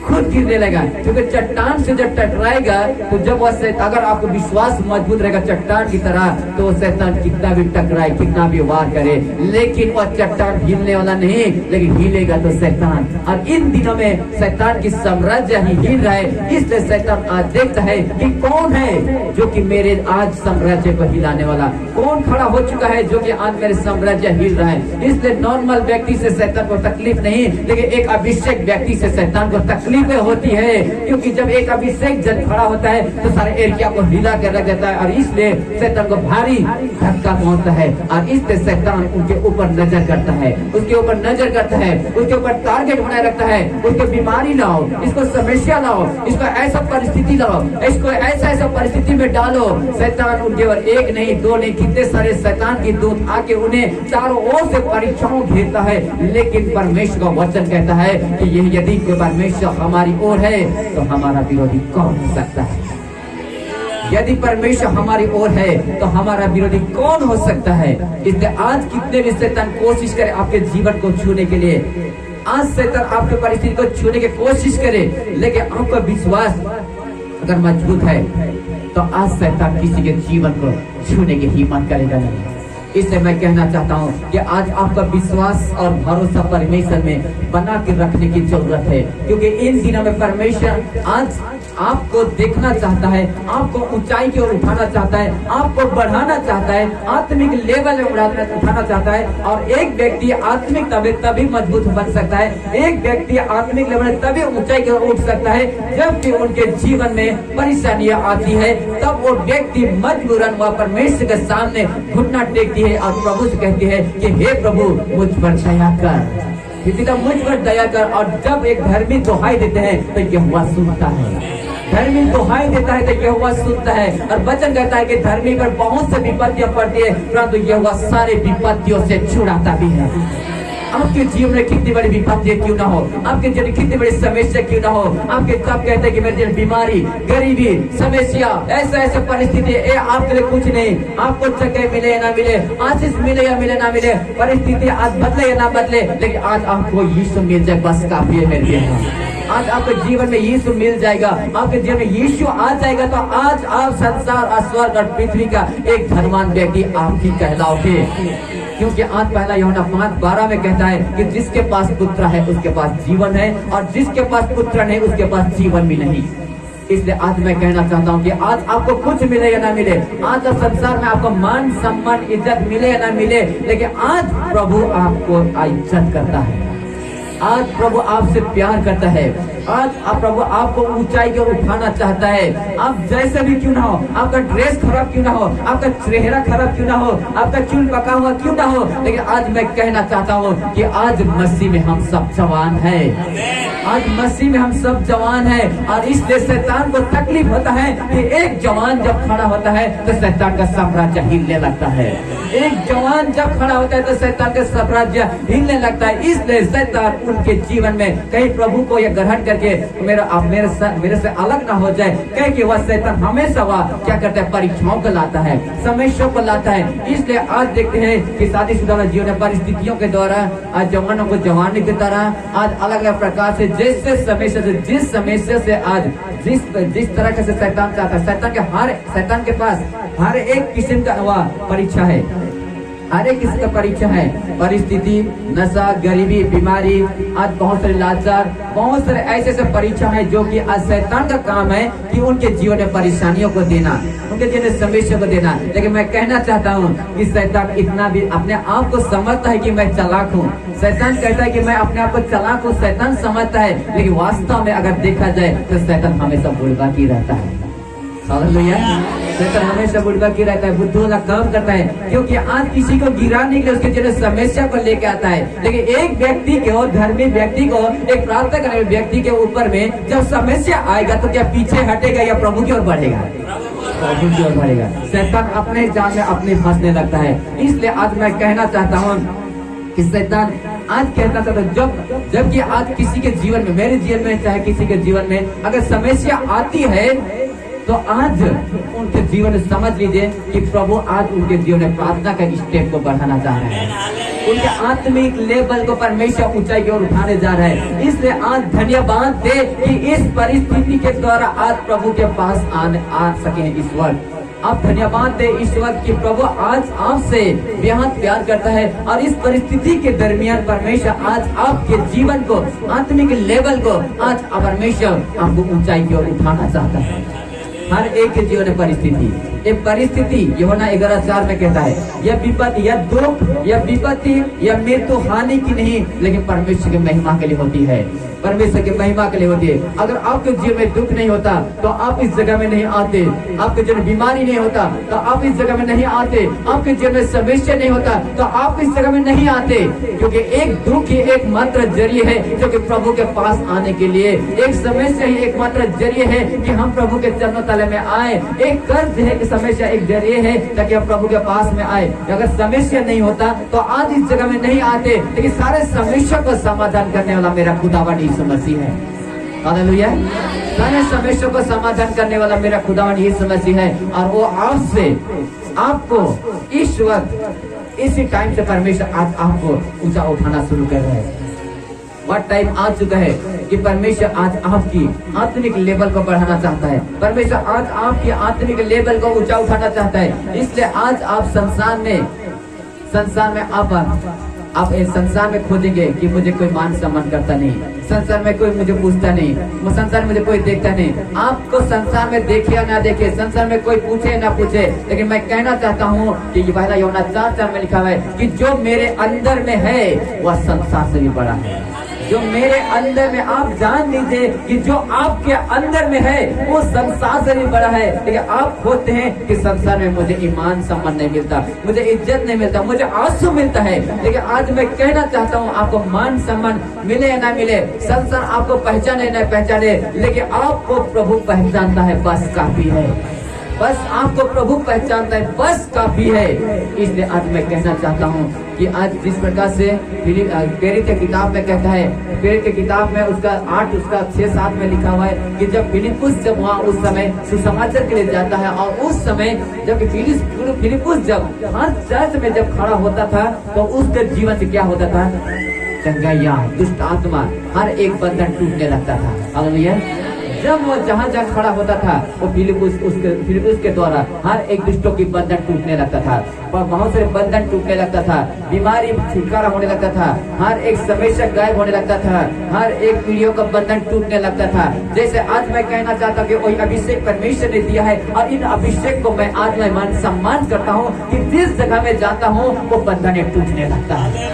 खुद गिरने लगा। क्योंकि चट्टान से जब टकराएगा तो जब वह अगर आपका विश्वास मजबूत रहेगा चट्टान की तरह, तो वो शैतान कितना भी टकराए, कितना भी वार करे, लेकिन वह चट्टान हिलने वाला नहीं, लेकिन हिलेगा तो शैतान। और इन दिनों में शैतान की साम्राज्य ही हिल रहा है। इसलिए शैतान आज देखता है कि कौन है जो कि मेरे आज साम्राज्य को हिलाने वाला, कौन खड़ा हो चुका है जो कि आज मेरे साम्राज्य हिल रहा है। इसलिए नॉर्मल व्यक्ति से शैतान को तकलीफ नहीं, लेकिन एक अभिषेक व्यक्ति से शैतान को तकलीफें होती है। क्योंकि जब एक अभिषेक जन खड़ा होता है तो सारे एरिया को हिला कर रख देता है, और इसलिए शैतान को भारी धक्का पहुंचता है। और इसलिए शैतान उनके ऊपर नजर करता है, उसके ऊपर नजर करता है, उसके ऊपर टारगेट बनाए रखता है। उसको बीमारी लाओ, इसको समस्या लाओ, इसको ऐसा परिस्थिति लाओ, इसको ऐसा परिस्थिति में डालो। शैतान उनके ऊपर एक नहीं, दो नहीं, कितने सारे शैतान की दूत आके उन्हें चारों ओर से परीक्षाओं घेरता है। लेकिन परमेश्वर का वचन कहता है कि यह यदि परमेश्वर हमारी ओर है तो हमारा विरोधी कौन हो सकता है। यदि परमेश्वर हमारी ओर है तो हमारा विरोधी कौन हो सकता है। इसलिए आज कितने भी शैतान कोशिश करे आपके जीवन को छूने के लिए, आज शैतान आपके परिस्थिति को छूने की कोशिश करे, लेकिन आपका विश्वास अगर मजबूत है तो आज शैतान किसी के जीवन को छूने की हिम्मत करेगा नहीं। इसलिए मैं कहना चाहता हूँ कि आज आपका विश्वास और भरोसा परमेश्वर में बना के रखने की जरूरत है। क्योंकि इन दिनों में परमेश्वर आज आपको देखना चाहता है, आपको ऊंचाई की ओर उठाना चाहता है, आपको बढ़ाना चाहता है, आत्मिक लेवल में उठाना चाहता है। और एक व्यक्ति आत्मिक तभी मजबूत बन सकता है, एक व्यक्ति आत्मिक लेवल में तभी ऊंचाई की ओर उठ सकता है जबकि उनके जीवन में परेशानियां आती है। तब वो व्यक्ति मजबूरन वह परमेश्वर के सामने घुटना टेकती है और प्रभु से कहती है कि हे प्रभु मुझ पर दया कर, पिता मुझ पर दया कर। और जब एक धर्मी दुहाई देते हैं तो यहोवा सुनता है, धर्मी दुहाई देता है तो यहोवा सुनता है। और वचन कहता है कि धर्मी पर बहुत से विपत्तियां पड़ती है, परंतु यहोवा सारे विपत्तियों से छुड़ाता भी है। आपके जीवन में कितनी बड़ी विपत्तियां क्यों ना हो, आपके जीवन में कितनी बड़ी समस्या क्यों ना हो, आपके सब कहते हैं कि मेरे जीवन बीमारी, गरीबी, समस्या, ऐसा परिस्थिति है, आपके लिए कुछ नहीं। आपको जगह मिले या ना मिले, आशीष मिले या मिले ना मिले, परिस्थिति आज बदले या ना बदले, लेकिन आज आपको यीशु मिल जाए बस काफी है मेरे लिए। आज आपके जीवन में यीशु मिल जाएगा, आपके जीवन में यीशु आ जाएगा तो आज आप संसार और स्वर्ग और पृथ्वी का एक धनवान व्यक्ति आप ही कहलाओगे। क्योंकि आज पहला यूहन्ना 5:12 में कहता है कि जिसके पास पुत्र है उसके पास जीवन है, और जिसके पास पुत्र नहीं उसके पास जीवन भी नहीं। इसलिए आज मैं कहना चाहता हूँ कि आज आपको कुछ मिले या ना मिले, आज आप संसार में आपको मान सम्मान इज्जत मिले या ना मिले, लेकिन आज प्रभु आपको इज्जत करता है, आज प्रभु आपसे प्यार करता है, आज प्रभु आपको ऊंचाई की ओर उठाना चाहता है। आप जैसे भी क्यों ना हो, आपका ड्रेस खराब क्यों ना हो, आपका चेहरा खराब क्यों ना हो, आपका चूल पका हुआ क्यों ना हो, लेकिन आज मैं कहना चाहता हूँ कि आज मसीह में हम सब जवान हैं, आज मसीह में हम सब जवान हैं। और इसलिए शैतान को तकलीफ होता है कि एक जवान जब खड़ा होता है तो शैतान का साम्राज्य हिलने लगता है, एक जवान जब खड़ा होता है तो शैतान का साम्राज्य हिलने लगता है। इसलिए शैतान उनके जीवन में कहीं प्रभु को यह ग्रहण करके मेरे से अलग ना हो जाए, क्योंकि वह शैतान हमेशा वह क्या करता है, परीक्षाओं को लाता है, समस्याओं को लाता है। इसलिए आज देखते हैं कि शादीशुदा जीवन में परिस्थितियों के द्वारा आज जवानों को जवानी की तरह आज अलग अलग प्रकार से जैसे समस्या से जिस समस्या से आज जिस तरह से शैतान चाहता है, शैतान के पास हर एक किस्म का वह परीक्षा है, हर एक किस्म का परीक्षा है, परिस्थिति, नशा, गरीबी, बीमारी, आज बहुत सारे लाचार, बहुत सारे ऐसे परीक्षा है जो कि आज शैतान का काम है कि उनके जीवन में परेशानियों को देना, उनके जीवन में समस्या को देना। लेकिन मैं कहना चाहता हूँ कि शैतान इतना भी अपने आप को समझता है कि मैं चालाक हूँ, शैतान कहता है कि मैं अपने आप को चालाक हूँ, शैतान समझता है, लेकिन वास्तव में अगर देखा जाए तो शैतान हमेशा बुड़बाकी रहता है। हालेलुया। शैतान हमेशा बुड़बाकी रहता है, बुद्धू वाला काम करता है, क्योंकि आज किसी को गिराने के लिए उसके जरिए समस्या को लेके आता है। लेकिन एक व्यक्ति को, धर्मी व्यक्ति को, एक प्रार्थना करने वाले व्यक्ति के ऊपर में जब समस्या आएगा तो क्या पीछे हटेगा या प्रभु की ओर बढ़ेगा? प्रभु की ओर बढ़ेगा। शैतान अपने जान में अपने फंसने लगता है। इसलिए आज मैं कहना चाहता हूँ कि शैतान आज कहता था जबकि आज किसी के जीवन में, मेरे जीवन में चाहे किसी के जीवन में अगर समस्या आती है तो आज उनके जीवन में समझ लीजिए कि प्रभु आज उनके जीवन में प्रार्थना का स्टेप को बढ़ाना चाह रहे हैं, उनके आत्मिक लेवल को परमेश्वर ऊंचाई की ओर उठाने जा रहे हैं। इसलिए आज धन्यवाद दे कि इस परिस्थिति के द्वारा आज प्रभु के पास आ सके ईश्वर। आप धन्यवाद दे ईश्वर कि प्रभु आज आपसे बेहद प्यार करता है और इस परिस्थिति के दरमियान परमेश्वर आज आपके जीवन को, आत्मिक लेवल को आज परमेश्वर आपको ऊंचाई की ओर उठाना चाहता है। हर एक के जीवन में परिस्थिति, एक परिस्थिति यूहन्ना 11:4 में कहता है यह विपत्ति, यह दुख, यह विपत्ति, यह मृत्यु हानि की नहीं, लेकिन परमेश्वर की महिमा के लिए होती है, परमेश्वर की महिमा के लिए होती है। अगर आपके जीवन में दुख नहीं होता तो आप इस जगह में नहीं आते, आपके जीवन में बीमारी नहीं होता तो आप इस जगह में नहीं आते, आपके जीवन में समस्या नहीं होता तो आप इस जगह में नहीं आते, क्योंकि एक दुख ही एकमात्र जरिए है जो कि प्रभु के पास आने के लिए, एक समस्या ही एकमात्र जरिए है कि हम प्रभु के चरणों तले में आए, एक कर्ज है कि समस्या एक जरिए है ताकि हम प्रभु के पास में आए। अगर समस्या नहीं होता तो आज इस जगह में नहीं आते, लेकिन सारे समस्या को समाधान करने वाला मेरा खुदावन यीशु मसीह है। हालेलुया। सारे समस्या को समाधान करने वाला मेरा खुदावन यीशु मसीह है और वो आपसे, आपको इस वक्त इसी टाइम से परमेश्वर आज आपको ऊंचा उठाना शुरू कर रहे हैं। वह टाइम आ चुका है कि परमेश्वर आज आपकी आत्मिक लेवल को बढ़ाना चाहता है, परमेश्वर आज आपकी आत्मिक लेवल को ऊंचा उठाना चाहता है। इसलिए आज आप संसार में आप इस संसार में खोजेंगे कि मुझे कोई मान सम्मान करता नहीं, संसार में कोई मुझे पूछता नहीं, संसार में मुझे कोई देखता नहीं। आपको संसार में देखे या ना देखे, संसार में कोई पूछे ना पूछे, लेकिन मैं कहना चाहता हूँ कि पहला यूहन्ना 4:4 में लिखा हुआ है कि जो मेरे अंदर में है वह संसार से भी बड़ा है। जो मेरे अंदर में, आप जान लीजिए कि जो आपके अंदर में है वो संसार से भी बड़ा है। लेकिन आप खोजते हैं कि संसार में मुझे ईमान सम्मान नहीं मिलता, मुझे इज्जत नहीं मिलता, मुझे आंसू मिलता है। लेकिन आज मैं कहना चाहता हूँ आपको मान सम्मान मिले या ना मिले, संसार आपको पहचाने ना पहचाने, लेकिन आपको प्रभु पहचानता है, बस काफी है। बस आपको प्रभु पहचानता है, बस काफी है। इसलिए आज मैं कहना चाहता हूँ कि आज जिस प्रकार से प्रेरित की किताब में कहता है, प्रेरित की किताब में उसका 8 उसका 6-7 में लिखा हुआ है कि जब फिलिप्पुस जब वहाँ उस समय सुसमाचार के लिए जाता है और उस समय जब फिलिप्पुस जब हर चर्च में जब खड़ा होता था तो उसके जीवन से क्या होता था? चंगाइयाँ, दुष्ट आत्मा, हर एक बंधन टूटने लगता था। हालेलुया। जब वो जहाँ खड़ा होता था वो फिलिप्पुस के द्वारा हर एक दुष्टों की बंधन टूटने लगता था, बहुत सारे बंधन टूटने लगता था, बीमारी छुटकारा होने लगता था, हर एक समस्या गायब होने लगता था, हर एक पीढ़ियों का बंधन टूटने लगता था। जैसे आज मैं कहना चाहता हूँ कि वही अभिषेक परमेश्वर ने दिया है और इन अभिषेक को मैं आज मैं मान सम्मान करता हूँ कि जिस जगह में जाता हूँ वो बंधन टूटने लगता है,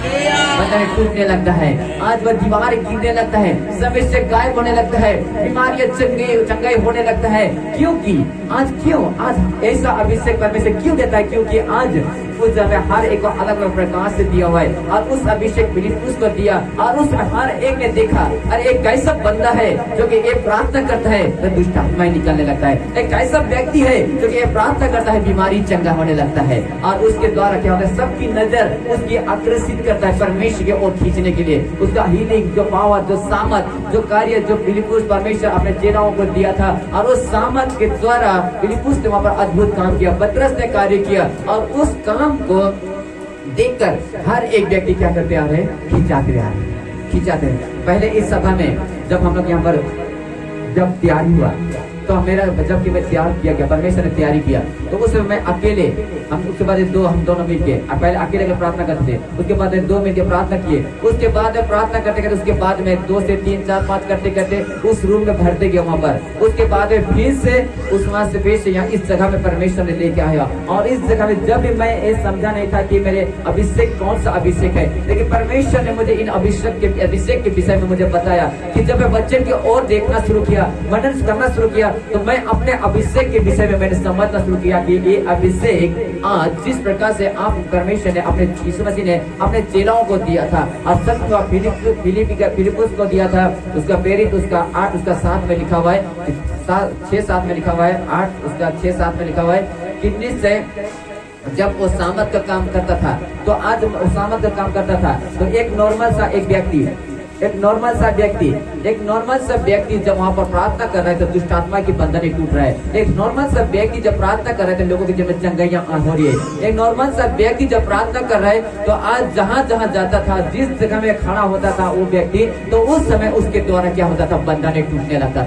बंधन टूटने लगता है। आज वह दीवार गिरने लगता है, समस्या गायब होने लगता है, बीमारियां चंगाई होने लगता है। क्योंकि आज ऐसा अभिषेक परमेश्वर क्यों देता है? क्योंकि आज उस जगह हर एक को अलग अलग प्रकाश से दिया हुआ है और उस अभिषेक फिलिप्पुस को दिया और उसमें हर एक ने देखा अरे एक कैसा बंदा है जो कि एक प्रार्थना करता है तो दुष्ट आत्माएं निकलने लगता है, एक कैसा व्यक्ति है जो कि एक प्रार्थना करता है बीमारी चंगा होने लगता है। और उसके द्वारा क्या होता है? सबकी नजर उसकी आकर्षित करता है परमेश्वर की ओर खींचने के लिए। उसका हीलिंग, जो पावर, जो सामर्थ, जो कार्य जो फिलिप्पुस परमेश्वर अपने चेलाओं को दिया था और उस सामर्थ के द्वारा फिलिप्पुस ने वहाँ पर अद्भुत काम किया, पतरस ने कार्य किया और उस काम को देखकर हर एक व्यक्ति क्या करते आ रहे? खींचाते रहे। पहले इस सभा में जब हम लोग यहाँ पर जब तैयारी हुआ तो मेरा जब कि मैं तैयार किया गया, परमेश्वर ने तैयारी किया तो उस समय मैं अकेले, हम उसके बाद हम दोनों मिलके पहले अकेले के प्रार्थना करते थे, उसके बाद 2 मिलके प्रार्थना किए, उसके बाद प्रार्थना करते करते उसके बाद में 2 से 3 4 5 करते करते उस रूम में भरते गए वहाँ पर। उसके बाद फिर से उस वहाँ से फिर से यहाँ इस जगह में परमेश्वर ने लेके आया और इस जगह में जब भी मैं ये समझा नहीं था कि मेरे अभिषेक कौन सा अभिषेक है, लेकिन परमेश्वर ने मुझे इन अभिषेक के विषय में मुझे बताया कि जब मैं वचन की ओर देखना शुरू किया, मनन करना शुरू किया तो मैं अपने अभिषेक के विषय में मैंने समझना शुरू किया कि ये अभिषेक आज जिस प्रकार से आप परमेश्वर ने अपने यीशु मसीह ने अपने चेलाओं को दिया था और सब फिलिप्पुस को दिया था, उसका प्रेरित उसका 8 उसका 7 में लिखा हुआ है, 6-7 में लिखा हुआ है, 8 उसका 6-7 में लिखा हुआ है कि निश्चय जब वो सामर्थ का काम करता था तो आज वो सामर्थ का काम करता था तो एक नॉर्मल सा एक व्यक्ति एक नॉर्मल सा व्यक्ति जब वहाँ पर प्रार्थना कर रहा है तो दुष्ट आत्मा की बंधन टूट रहा है। एक नॉर्मल सा व्यक्ति जब प्रार्थना कर रहा है तो लोगों के जीवन में चंगाइयाँ हो रही है। एक नॉर्मल सा व्यक्ति जब प्रार्थना कर रहा है तो आज जहाँ जहाँ जाता था, जिस जगह में खड़ा होता था वो व्यक्ति, तो उस समय उसके द्वारा क्या होता था, बंधन टूटने लगता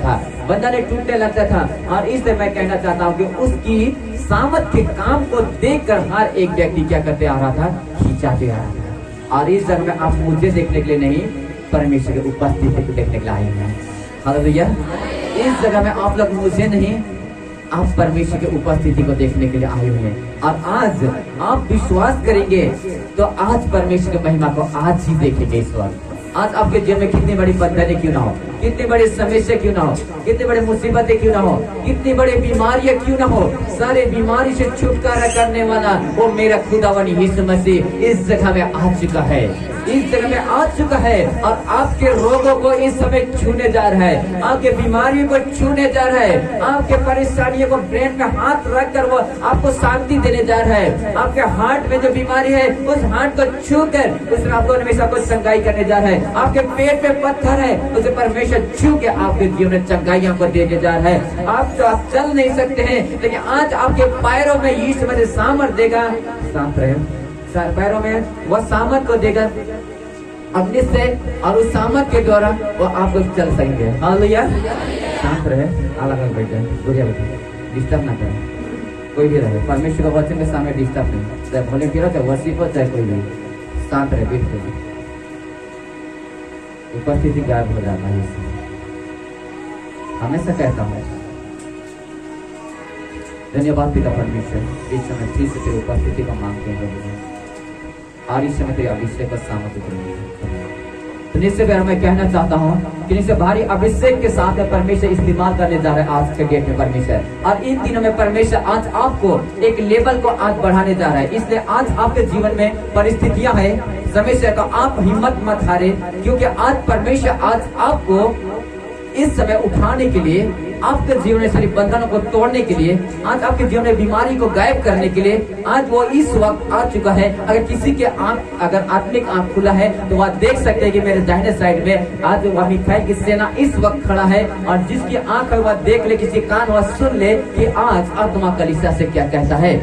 था। और इसलिए मैं कहना चाहता हूँ कि उसकी सामर्थ के काम को देखकर हर एक व्यक्ति क्या करते आ रहा था, खींचाते आ रहा था। और इस जगह में आप मुझे देखने के लिए नहीं, परमेश्वर की उपस्थिति को देखने के लिए आए हैं। हालेलुया। इस जगह में आप लोग मुझे नहीं, आप परमेश्वर की उपस्थिति को देखने के लिए आए हुए हैं। और आज आप विश्वास करेंगे तो आज परमेश्वर की महिमा को आज ही देखेंगे। इस वक्त आज आपके जीवन में कितनी बड़ी बंधनें क्यों ना हो, कितनी बड़ी समस्या क्यों ना हो, कितनी बड़ी मुसीबतें क्यों ना हो, कितनी बड़ी बीमारियां क्यों ना हो, सारे बीमारी से छुटकारा करने वाला वो मेरा खुदावन यीशु मसीह इस जगह में आ चुका है, इस जगह में आ चुका है। और आपके रोगों को इस समय छूने जा रहा है, आपके बीमारियों को छूने जा रहा है, आपके परेशानियों को ब्रेन में हाथ रख कर वो आपको शांति देने जा रहा है। आपके हार्ट में जो बीमारी है उस हार्ट को छू कर उसमें आपको हमेशा को चंगाई करने जा रहा है। आपके पेट में पत्थर है उसे परमेश्वर छू के आपके जीवन में चंगाइयां को देने जा रहा है। आप चल नहीं सकते हैं, लेकिन आज आपके पैरों में यीशु मसीह सामर्थ देगा। शांत रहे, पैरों में वह सामर्थ को देगा अपने से, और उस सामर्थ के द्वारा वो आपको चल सकेंगे। हालेलुया। शांत रहे, अलग बैठ जाए, दूरिया बैठे, डिस्टर्ब ना करें, कोई भी रहे। परमेश्वर का वचन के सामने डिस्टर्ब नहीं, चाहे वॉलंटियर हो, चाहे वर्शिप हो, चाहे कोई भी। शांत रहे, बिल्कुल उपस्थिति गायब हो जाता है। हमेशा कहता हूँ धन्यवाद पिता परमेश्वर, इस समय फिर से तेरी उपस्थिति को मांगते हैं और इस समय तेरे अभिषेक का सामर्थ्य तो निश्चय प्यार मैं कहना चाहता हूँ कि निश्चय भारी अभिषेक के साथ परमेश्वर इस्तेमाल करने जा रहा है आज के डेट में परमेश्वर। और इन दिनों में परमेश्वर आज आपको एक लेवल को आज बढ़ाने जा रहा है। इसलिए आज आपके जीवन में परिस्थितियां है, समस्या का आप हिम्मत मत हारे, क्योंकि आज परमेश्वर आज आपको इस समय उठाने के लिए, आपके जीवन में सारी बंधनों को तोड़ने के लिए, आज आपके जीवन में बीमारी को गायब करने के लिए आज वो इस वक्त आ चुका है। अगर किसी के आंख, अगर आत्मिक आंख खुला है तो वह देख सकते हैं कि मेरे दाहिने साइड में आज वह मिखाइल की सेना इस वक्त खड़ा है। और जिसकी आंख है वह देख ले, किसी कान वह सुन ले कि आज आत्मा कलीसिया से क्या कहता है।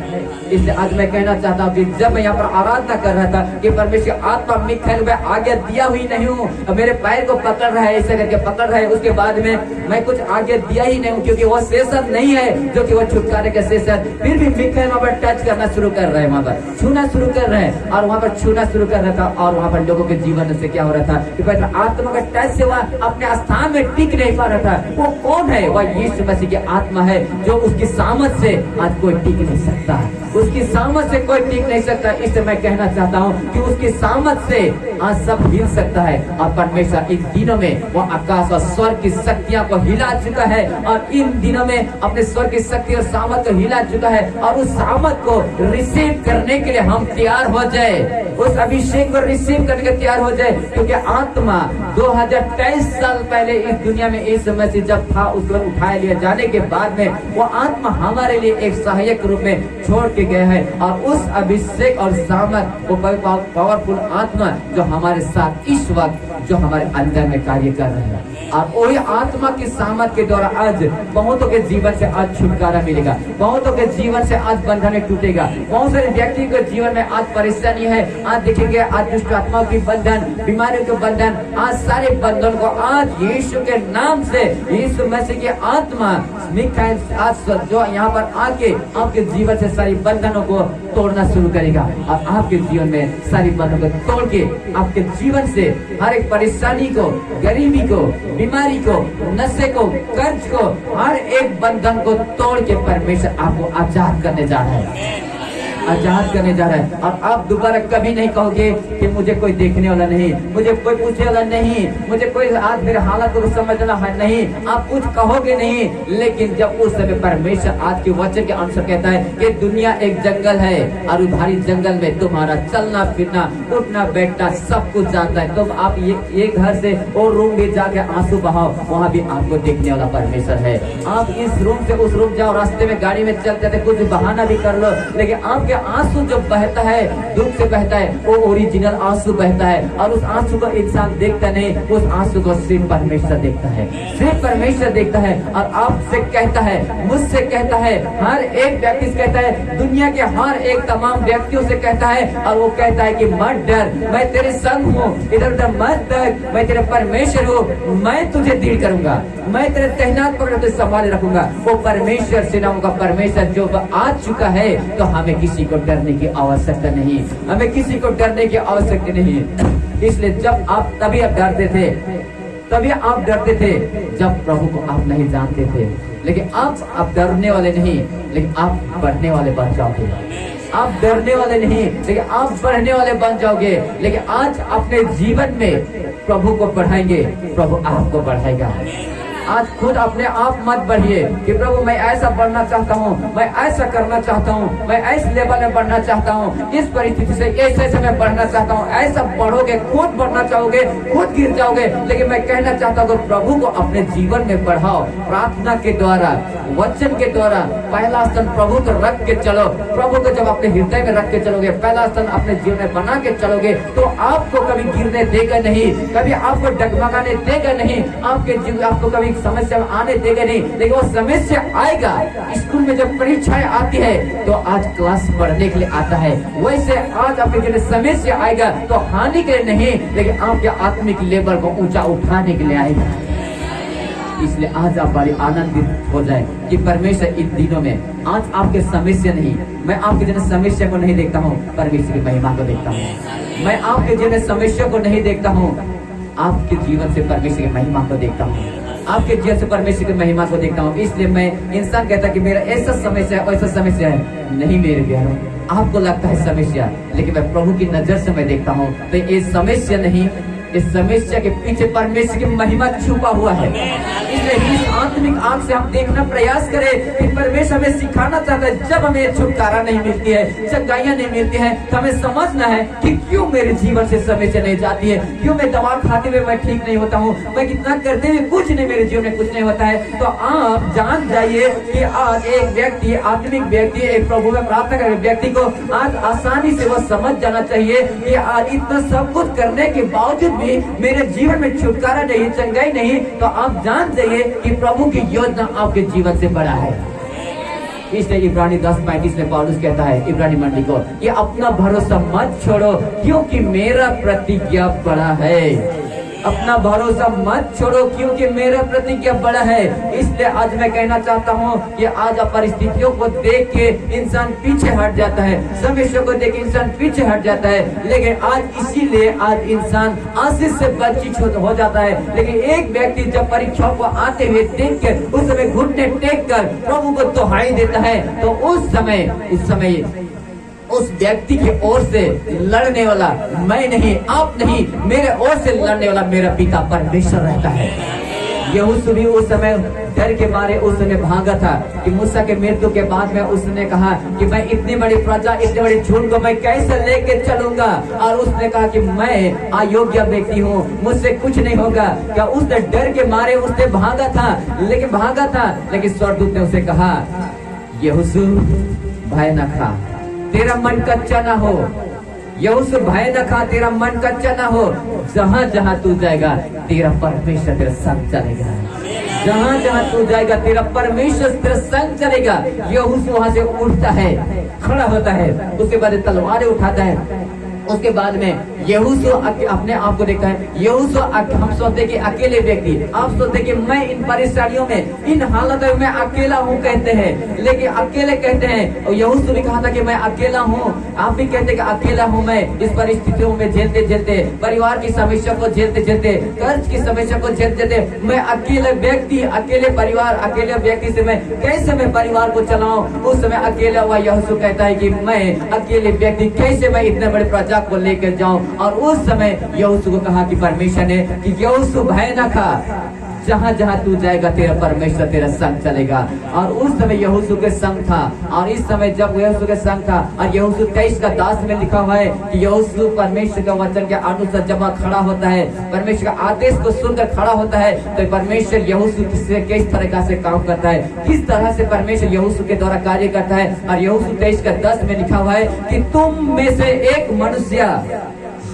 इसलिए आज मैं कहना चाहता हूँ कि जब मैं यहाँ पर आराधना कर रहा था कि परमेश्वर आत्मा मिखाइल में आज्ञा दिया हुई नहीं हूँ, मेरे पैर को पकड़ रहा है, ऐसे करके पकड़ रहा है, उसके बाद में मैं कुछ आज्ञा दिया ही नहीं हूँ, क्योंकि वो सेशन नहीं है जो कि वो छुटकारे का सेशन। फिर भी मिखाइल वहाँ पर टच करना शुरू कर रहे हैं, वहाँ पर छूना शुरू कर रहे हैं, और वहाँ पर छूना शुरू कर रहा था। और वहाँ पर लोगों के जीवन से क्या हो रहा था कि आत्मा का टच से वह अपने स्थान में टिक नहीं पा रहा था। वो कौन है? वह यीशु मसीह की आत्मा है, जो उसकी सामर्थ से आज कोई टिक नहीं सकता, उसकी सामर्थ से कोई टिक नहीं सकता। इससे मैं कहना चाहता हूँ कि उसकी सामर्थ से आज सब हिल सकता है। और परमेश्वर इन दिनों में वो आकाश और स्वर्ग की शक्तियां को हिला चुका है, और इन दिनों में अपने स्वर्ग की शक्ति और सामर्थ को हिला चुका है। और उस सामर्थ को रिसीव करने के लिए हम तैयार हो जाए, उस अभिषेक को रिसीव करने के तैयार हो जाए, क्योंकि आत्मा 2023 साल पहले इस दुनिया में इस समय से जब था, उसको उठाए लिए जाने के बाद में वो आत्मा हमारे लिए एक सहायक रूप में छोड़ के गया है। और उस अभिषेक और सामर्थ, वो पावरफुल आत्मा जो हमारे साथ इस वक्त जो हमारे अंदर में कार्य कर रहे हैं, और वही आत्मा की सामर्थ के द्वारा आज बहुतों के जीवन से आज छुटकारा मिलेगा, बहुतों के जीवन से आज बंधन टूटेगा। बहुत सारे व्यक्ति के जीवन में आज परेशानी है, आज देखेंगे आज दुष्ट आत्माओं की बंधन, बीमारियों के बंधन, आज सारे बंधन को आज यीशु के नाम से, यीशु मसीह की आत्मा मिखाइल आज जो यहाँ पर आके आपके जीवन से सारी बंधनों को तोड़ना शुरू करेगा, और आपके जीवन में सारी बंधनों को तोड़ के आपके जीवन से हर एक परेशानी को, गरीबी को, बीमारी को, नशे को, कर्ज को, हर एक बंधन को तोड़ के परमेश्वर आपको आजाद करने जा रहा है, आजाद करने जा रहा है। और आप दोबारा कभी नहीं कहोगे कि मुझे कोई देखने वाला नहीं, मुझे कोई पूछने वाला नहीं, मुझे कोई आज मेरे हालत को समझना है नहीं, आप कुछ कहोगे नहीं। लेकिन जब उस समय परमेश्वर आज के वचन के अनुसार कहता है कि दुनिया एक जंगल है, और भारी जंगल में तुम्हारा चलना फिरना, उठना बैठना सब कुछ जानता है। तो आप ये घर से और रूम में जाके आंसू बहाओ, वहाँ भी आपको देखने वाला परमेश्वर है। आप इस रूम से उस रूम जाओ, रास्ते में गाड़ी में चलते थे, कुछ बहाना भी कर लो, लेकिन आपके आंसू जो बहता है, दुख से बहता है, वो ओरिजिनल आंसू बहता है। और उस आंसू को इंसान देखता नहीं, उस आंसू को सिर्फ परमेश्वर देखता है, सिर्फ परमेश्वर देखता है। और आपसे कहता है, मुझसे कहता है, हर एक व्यक्ति से कहता है, दुनिया के हर एक तमाम व्यक्तियों से कहता है। और वो कहता है कि मत डर, मैं तेरे संग हूँ, इधर उधर मत डर, मैं तेरे परमेश्वर हूँ, मैं तुझे दृढ़ करूंगा, मैं तेरे तैनात पकड़ तुझे संभाले रखूंगा। वो परमेश्वर सेनाओं का परमेश्वर जो आ चुका है, तो हमें किसी को डरने की आवश्यकता नहीं, हमें किसी को डरने की आवश्यकता नहीं। इसलिए जब आप तभी आप डरते थे, तभी आप डरते थे जब प्रभु को आप नहीं जानते थे। लेकिन आप डरने वाले नहीं, लेकिन आप बढ़ने वाले बन जाओगे। आप डरने वाले नहीं, लेकिन आप बढ़ने वाले बन जाओगे। लेकिन आज अपने जीवन में प्रभु को बढ़ाएंगे, प्रभु आपको बढ़ाएगा। आज खुद अपने आप मत बढ़िए कि प्रभु मैं ऐसा बढ़ना चाहता हूँ, मैं ऐसा करना चाहता हूँ, मैं ऐसे लेवल में बढ़ना चाहता हूँ, इस परिस्थिति से ऐसे मैं बढ़ना चाहता हूँ। ऐसा बढ़ोगे, खुद बढ़ना चाहोगे, खुद गिर जाओगे। लेकिन मैं कहना चाहता हूँ प्रभु को अपने जीवन में बढ़ाओ, प्रार्थना के द्वारा, वचन के द्वारा। पहला स्थान प्रभु को रख के चलो। प्रभु को जब अपने हृदय में रख के चलोगे, पहला स्थान अपने जीवन में बना के चलोगे, तो आपको कभी गिरने देगा नहीं, कभी आपको डगमगाने देगा नहीं, आपको कभी समस्या आने देगा नहीं। लेकिन वो समस्या आएगा, स्कूल में जब परीक्षाएं आती है तो आज क्लास पढ़ने के लिए आता है, वैसे आज आपके लिए समस्या आएगा तो हानि के लिए नहीं, लेकिन आपके आत्मिक लेवल को ऊंचा उठाने के लिए आएगा। इसलिए आज आप बड़ी आनंदित हो जाए कि परमेश्वर इन दिनों में आज आपके समस्या नहीं, मैं आपके जैसे समस्या को नहीं देखता हूँ, परमेश्वर की महिमा को देखता हूँ। मैं आपके जैसे समस्या को नहीं देखता हूँ, आपके जीवन से परमेश्वर की महिमा को देखता हूँ, आपके जीवन से परमेश्वर की महिमा को देखता हूँ। इसलिए मैं इंसान कहता कि मेरा ऐसा समस्या है, ऐसा समस्या है, नहीं मेरे प्यारों, आपको लगता है समस्या, लेकिन मैं प्रभु की नजर से मैं देखता हूँ तो ये समस्या नहीं, इस समस्या के पीछे परमेश्वर की महिमा छुपा हुआ है। इसलिए इस आत्मिक आंख से हम देखना प्रयास करें कि परमेश्वर हमें सिखाना चाहता है। जब हमें छुटकारा नहीं मिलती है, सच्चाइयां नहीं मिलती है, तो हमें समझना है कि क्यों मेरे जीवन से समस्या नहीं जाती है, क्यों मैं दवा खाते हुए मैं ठीक नहीं होता हूँ, मैं कितना करते हुए कुछ नहीं, मेरे जीवन में कुछ नहीं होता है। तो आप जान जाइए कि आज एक व्यक्ति, आत्मिक व्यक्ति, एक प्रभु में प्रार्थना कर व्यक्ति को आज आसानी से वो समझ जाना चाहिए कि आज इतना सब कुछ करने के बावजूद भी मेरे जीवन में छुटकारा नहीं, चंगाई नहीं, तो आप जान जाइए कि प्रभु की योजना आपके जीवन से बड़ा है। इसलिए इब्रानी 10:35 में पौलुस कहता है इब्रानी मंडली को, ये अपना भरोसा मत छोड़ो क्योंकि मेरा प्रतिज्ञा बड़ा है। अपना भरोसा मत छोड़ो क्योंकि मेरा प्रतिज्ञा बड़ा है। इसलिए आज मैं कहना चाहता हूँ कि आज परिस्थितियों को देख के इंसान पीछे हट जाता है, समस्या को देख के इंसान पीछे हट जाता है, लेकिन आज इसीलिए आज इंसान आशीष से वंचित हो जाता है। लेकिन एक व्यक्ति जब परीक्षाओं को आते हुए देख कर उस समय घुटने टेक कर प्रभु को दुहाई देता है, तो उस समय उस व्यक्ति की ओर से लड़ने वाला मैं नहीं, आप नहीं, मेरे ओर से लड़ने वाला मेरा पिता परमेश्वर रहता है। यहोशू भी उस समय डर के मारे उस समय भागा था कि मूसा के मृत्यु के बाद में उसने कहा कि मैं इतनी बड़ी प्रजा, इतने बड़े झुंड को मैं कैसे लेके चलूंगा, और उसने कहा कि मैं अयोग्य व्यक्ति हूँ, मुझसे कुछ नहीं होगा। क्या उसने डर के मारे उसने भागा था, लेकिन स्वर्गदूत ने उसे कहा यहोशू भय न खा, तेरा मन कच्चा ना हो, यहोशू भय न खा, तेरा मन कच्चा ना हो, जहाँ जहाँ तू जाएगा तेरा परमेश्वर तेरा संग चलेगा, जहाँ जहाँ तू जाएगा तेरा परमेश्वर तेरा संग चलेगा। यहोशू वहाँ से उठता है, खड़ा होता है, उसके बाद तलवारें उठाता है। उसके बाद में यहोशू अपने आप को देखता है। यहोशू हम सोचते कि अकेले व्यक्ति, आप सोचते कि मैं इन परेशानियों में, इन हालतों में अकेला हूँ कहते हैं, लेकिन अकेले कहते हैं। और यहोशू भी कहा था कि मैं अकेला हूँ, आप भी कहते कि अकेला हूँ मैं इस परिस्थितियों में झेलते झेलते, परिवार की समस्या को झेलते झेलते, कर्ज की समस्या को झेलते झेलते, मैं अकेले व्यक्ति, अकेले परिवार, अकेले व्यक्ति से मैं कैसे मैं परिवार को चलाऊं। उस समय अकेला हुआ यहोशू कहता है कि मैं अकेले व्यक्ति कैसे मैं इतने बड़े प्रजा को लेकर जाऊं। और उस समय यहोशू को कहा कि परमेश्वर ने कि यहोशू भय न खा, जहाँ जहाँ तू जाएगा तेरा परमेश्वर तेरा संग चलेगा। और उस समय यहोशू के संग था, और इस समय जब यहोशू के संग था, और यहोशू 23 का 10 में लिखा हुआ है कि यहोशू परमेश्वर के वचन के अनुसार जब खड़ा होता है, परमेश्वर का आदेश को सुनकर खड़ा होता है, तो परमेश्वर यहोशू किस तरह से काम करता है, किस तरह से परमेश्वर यहोशू के द्वारा कार्य करता है। और यहोशू 23 का 10 में लिखा हुआ है कि तुम में से एक मनुष्य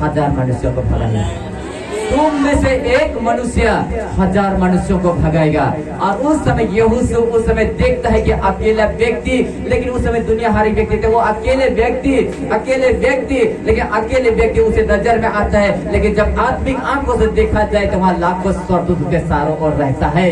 1000 मनुष्यों को भगाएगा, तुम में से एक मनुष्य 1000 मनुष्यों को भगाएगा। और उस समय यहोशू उस समय देखता है कि अकेला व्यक्ति, लेकिन उस समय दुनिया हारी व्यक्ति थे, वो अकेले व्यक्ति, लेकिन अकेले व्यक्ति उसे नजर में आता है। लेकिन जब आत्मिक आंखों से देखा जाए तो वहाँ लाखों स्वर्गदूत के चारों ओर रहता है,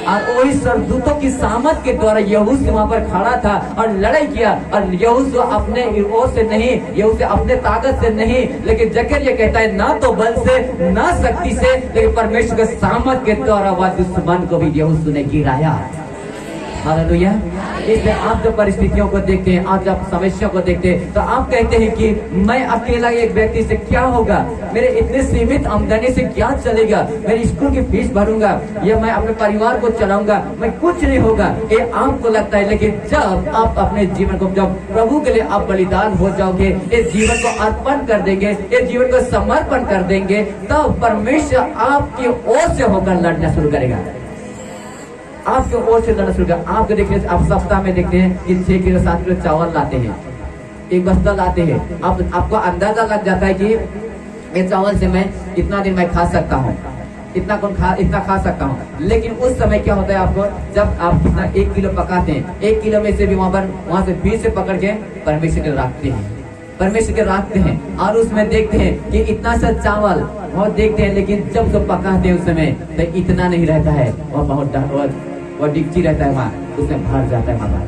और वही स्वर्गदूतों की सामर्थ के द्वारा यहोशू वहाँ पर खड़ा था और लड़ाई किया। और यहोशू अपने ओर से नहीं, यहोशू अपने ताकत से नहीं, लेकिन जकरिया कहता है ना तो बल से ना शक्ति से, लेकिन परमेश्वर के सामर्थ के द्वारा वह दुश्मन को भी यहोशू ने गिराया। हालेलुया। इसलिए आप जब परिस्थितियों को देखते हैं, आप जब समस्या को देखते हैं, तो आप कहते हैं कि मैं अकेला एक व्यक्ति से क्या होगा, मेरे इतने सीमित आमदनी से क्या चलेगा, मेरी स्कूल की फीस भरूंगा या मैं अपने परिवार को चलाऊंगा, मैं कुछ नहीं होगा, ये आपको लगता है। लेकिन जब आप अपने जीवन को, जब प्रभु के लिए आप बलिदान हो जाओगे, इस जीवन को अर्पण कर देंगे, इस जीवन को समर्पण कर देंगे, तब परमेश्वर आपकी ओर से होकर लड़ना शुरू करेगा, आपके ओर से लड़ना शुरू कर। आपको देखिए, आप सप्ताह में देखते हैं कि 6 किलो 7 किलो चावल लाते हैं, एक बस्ता लाते हैं, आपको अंदाजा लग जाता है कि ये चावल से मैं इतना दिन मैं खा सकता हूँ, इतना खा सकता हूँ। लेकिन उस समय क्या होता है, आपको जब आप कितना 1 किलो पकाते हैं, 1 किलो में से भी वहाँ से फिर से पकड़ के परमेश्वर के रखते हैं, और उसमें देखते हैं कि इतना सा चावल और देखते हैं, लेकिन जब तो पकाते हैं उस समय तो इतना नहीं रहता है, वो डिक्ची रहता है वहाँ, उसमें भर जाता है वहाँ।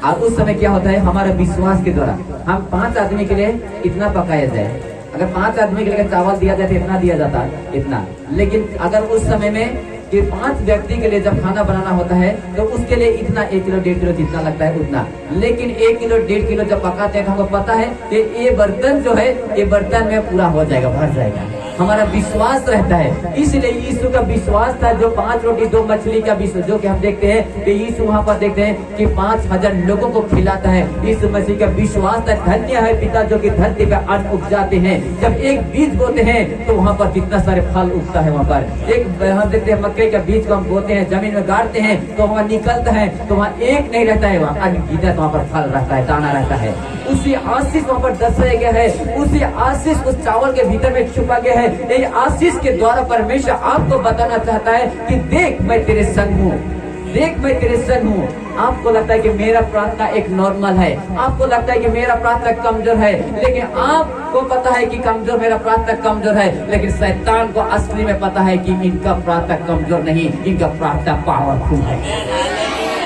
और उस समय क्या होता है, हमारा विश्वास के द्वारा हम 5 आदमी के लिए इतना पकाया जाए, अगर 5 आदमी के लिए चावल दिया जाए तो इतना दिया जाता इतना। लेकिन अगर उस समय में कि 5 व्यक्ति के लिए जब खाना बनाना होता है तो उसके लिए इतना 1 किलो 1.5 किलो जितना लगता है उतना। लेकिन 1 किलो 1.5 किलो जब पकाते हैं तो हमको पता है कि ये बर्तन जो है, ये बर्तन में पूरा हो जाएगा, भर जाएगा। हमारा विश्वास रहता है। इसलिए यीशु का विश्वास था, जो 5 रोटी 2 मछली का विश्वास, जो कि हम देखते हैं कि यीशु वहाँ पर देखते हैं कि 5000 लोगों को खिलाता है। यीशु मसीह का विश्वास था, धन्य है पिता जो कि धरती पे अन्न उपजाते हैं। जब एक बीज बोते हैं तो वहाँ पर कितना सारे फल उगता है। वहाँ पर एक हम देखते हैं मक्के का बीज को हम बोते हैं, जमीन में गाड़ते हैं तो वहाँ निकलता है, तो वहाँ एक नहीं रहता है, वहाँ अन्न गीता, वहाँ पर फल रहता है, दाना रहता है। उसी आशीष वहाँ पर दर्शाया गया है, उसी आशीष उस चावल के भीतर में छुपा गया है। ये आशीष के द्वारा परमेश्वर आपको बताना चाहता है कि देख मैं तेरे संग हूँ, देख मैं तेरे संग हूँ। आपको लगता है कि मेरा प्रार्थना एक नॉर्मल है, आपको लगता है कि मेरा प्रार्थना कमजोर है, लेकिन आपको पता है कि कमजोर, मेरा प्रार्थना कमजोर है, लेकिन शैतान को असली में पता है कि इनका प्रार्थना कमजोर नहीं, इनका प्रार्थना पावरफुल है।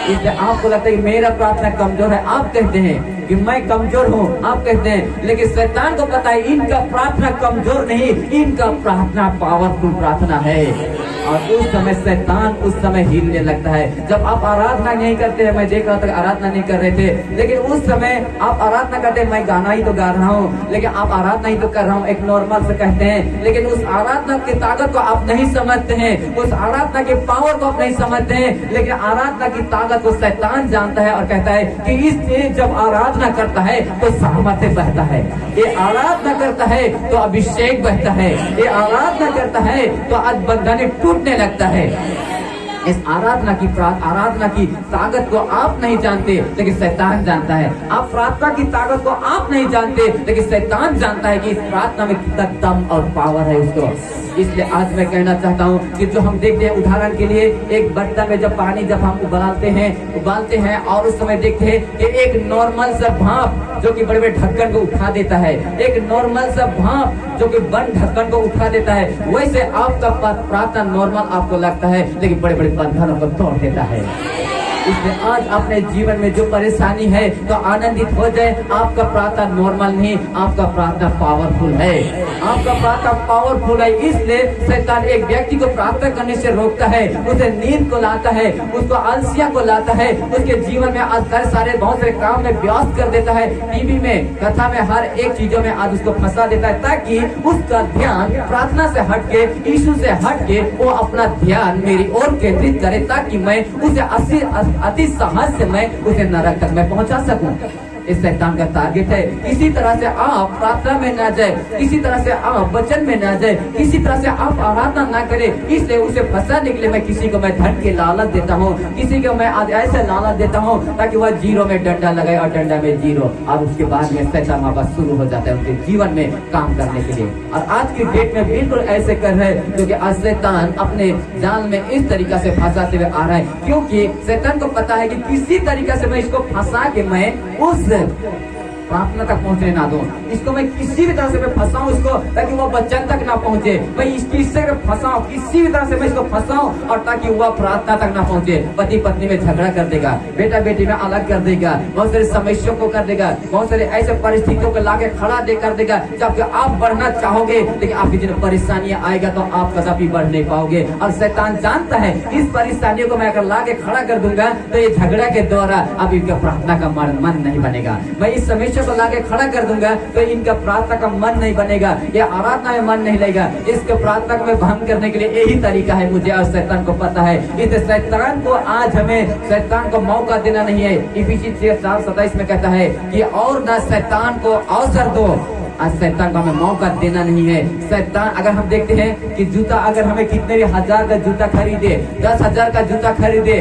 इसलिए आपको लगता है कि मेरा प्रार्थना कमजोर है, आप कहते हैं कि मैं कमजोर हूँ, आप कहते हैं, लेकिन शैतान को पता है इनका प्रार्थना कमजोर नहीं, इनका प्रार्थना पावरफुल प्रार्थना है। और उस समय शैतान उस समय हिलने लगता है। जब आप आराधना नहीं करते हैं, मैं देख रहा था आराधना नहीं कर रहे थे, लेकिन उस समय आप आराधना करते हैं, मैं गाना ही तो गा रहा हूँ, लेकिन आप आराधना ही तो कर रहा हूँ, एक नॉर्मल से कहते हैं, लेकिन उस आराधना की ताकत को आप नहीं समझते हैं, उस आराधना के पावर को आप नहीं समझते हैं। लेकिन आराधना की ताकत को शैतान जानता है और कहता है कि इससे जब आराधना करता है तो सामर्थ्य बहता है, ये आराधना करता है तो अभिषेक बहता है, ये आराधना करता है तो आज बंधन टूटने लगता है। इस आराधना की ताकत को आप नहीं जानते, लेकिन शैतान जानता है। आप प्रार्थना की ताकत को आप नहीं जानते, लेकिन शैतान जानता है कि इस प्रार्थना में कितना दम और पावर है उसको। इसलिए आज मैं कहना चाहता हूँ कि जो हम देखते हैं, उदाहरण के लिए एक बर्तन में जब पानी जब हम उबालते हैं और उस समय देखते हैं कि एक नॉर्मल सा भाप जो कि बड़े बड़े ढक्कन को उठा देता है, एक नॉर्मल सा भाप जो कि बंद ढक्कन को उठा देता है, वैसे आपका प्रार्थना नॉर्मल आपको लगता है, लेकिन बड़े बड़े बंधनों को तोड़ देता है। इसलिए आज अपने जीवन में जो परेशानी है तो आनंदित हो जाए। आपका प्रार्थना नॉर्मल नहीं, आपका प्रार्थना पावरफुल है, आपका प्रार्थना पावरफुल है। इसलिए शैतान एक व्यक्ति को प्रार्थना करने से रोकता है, उसे नींद को लाता है, उसको आलसिया को लाता है, उसके जीवन में आज सारे बहुत सारे काम में व्यस्त कर देता है, टीवी में, कथा में, हर एक चीजों में आज उसको फंसा देता है, ताकि उसका ध्यान प्रार्थना से हटके, यीशु से हटके वो अपना ध्यान मेरी ओर केंद्रित करे, ताकि मैं उसे अति साहस से मैं उसे नरक तक मैं पहुंचा सकूं। इस शैतान का टारगेट है। किसी तरह से आप प्रार्थना में ना जाए, किसी तरह से आप वचन में ना जाए, किसी तरह से आप आराधना ना करें, इसलिए उसे फंसाने के लिए मैं किसी को मैं धन के लालच देता हूँ, किसी को मैं आज ऐसे लालच देता हूँ ताकि वह जीरो में डंडा लगाए और डंडा में जीरो, और उसके बाद में शैतान वापस शुरू हो जाता है उनके जीवन में काम करने के लिए। और आज की डेट में बिल्कुल ऐसे कर रहे हैं, क्योंकि आज शैतान अपने जाल में इस तरीका से फंसाते हुए आ रहा है, क्योंकि शैतान को पता है कि किसी तरीका से मैं इसको फंसा के मैं उस प्रार्थना तक पहुंचने ना दूं, इसको मैं किसी भी तरह से मैं फंसाऊं इसको, ताकि वो वचन तक ना पहुंचे, मैं इससे फंसाऊं, किसी भी तरह से मैं इसको फंसाऊं, और ताकि वह प्रार्थना तक ना पहुंचे। पति पत्नी में झगड़ा कर देगा, बेटा बेटी में अलग कर देगा, बहुत सारी समस्याओं को कर देगा, बहुत सारे ऐसे परिस्थितियों को लाके खड़ा कर देगा, जबकि आप बढ़ना चाहोगे, लेकिन आपकी जिन परेशानियां आएगा तो आप कभी बढ़ नहीं पाओगे। और शैतान जानता है इस परेशानियों को मैं अगर लाके खड़ा कर दूंगा तो ये झगड़ा के द्वारा अब इनका प्रार्थना का मन नहीं बनेगा, मैं इस समस्या को लाके खड़ा कर दूंगा तो इनका प्रार्थना का मन नहीं बनेगा, या आराधना में मन नहीं लगेगा। इसके प्रार्थना को मैं भंग करने के लिए यही तरीका है, मुझे और शैतान को पता है। इस शैतान को आज हमें शैतान को मौका देना नहीं है। इफिसी 4:27 में कहता है कि और ना शैतान को अवसर दो, आज शैतान को हमें मौका देना नहीं है। शैतान, अगर हम देखते हैं कि जूता अगर हमें कितने भी 1000 का जूता खरीदे, 10,000 का जूता खरीदे,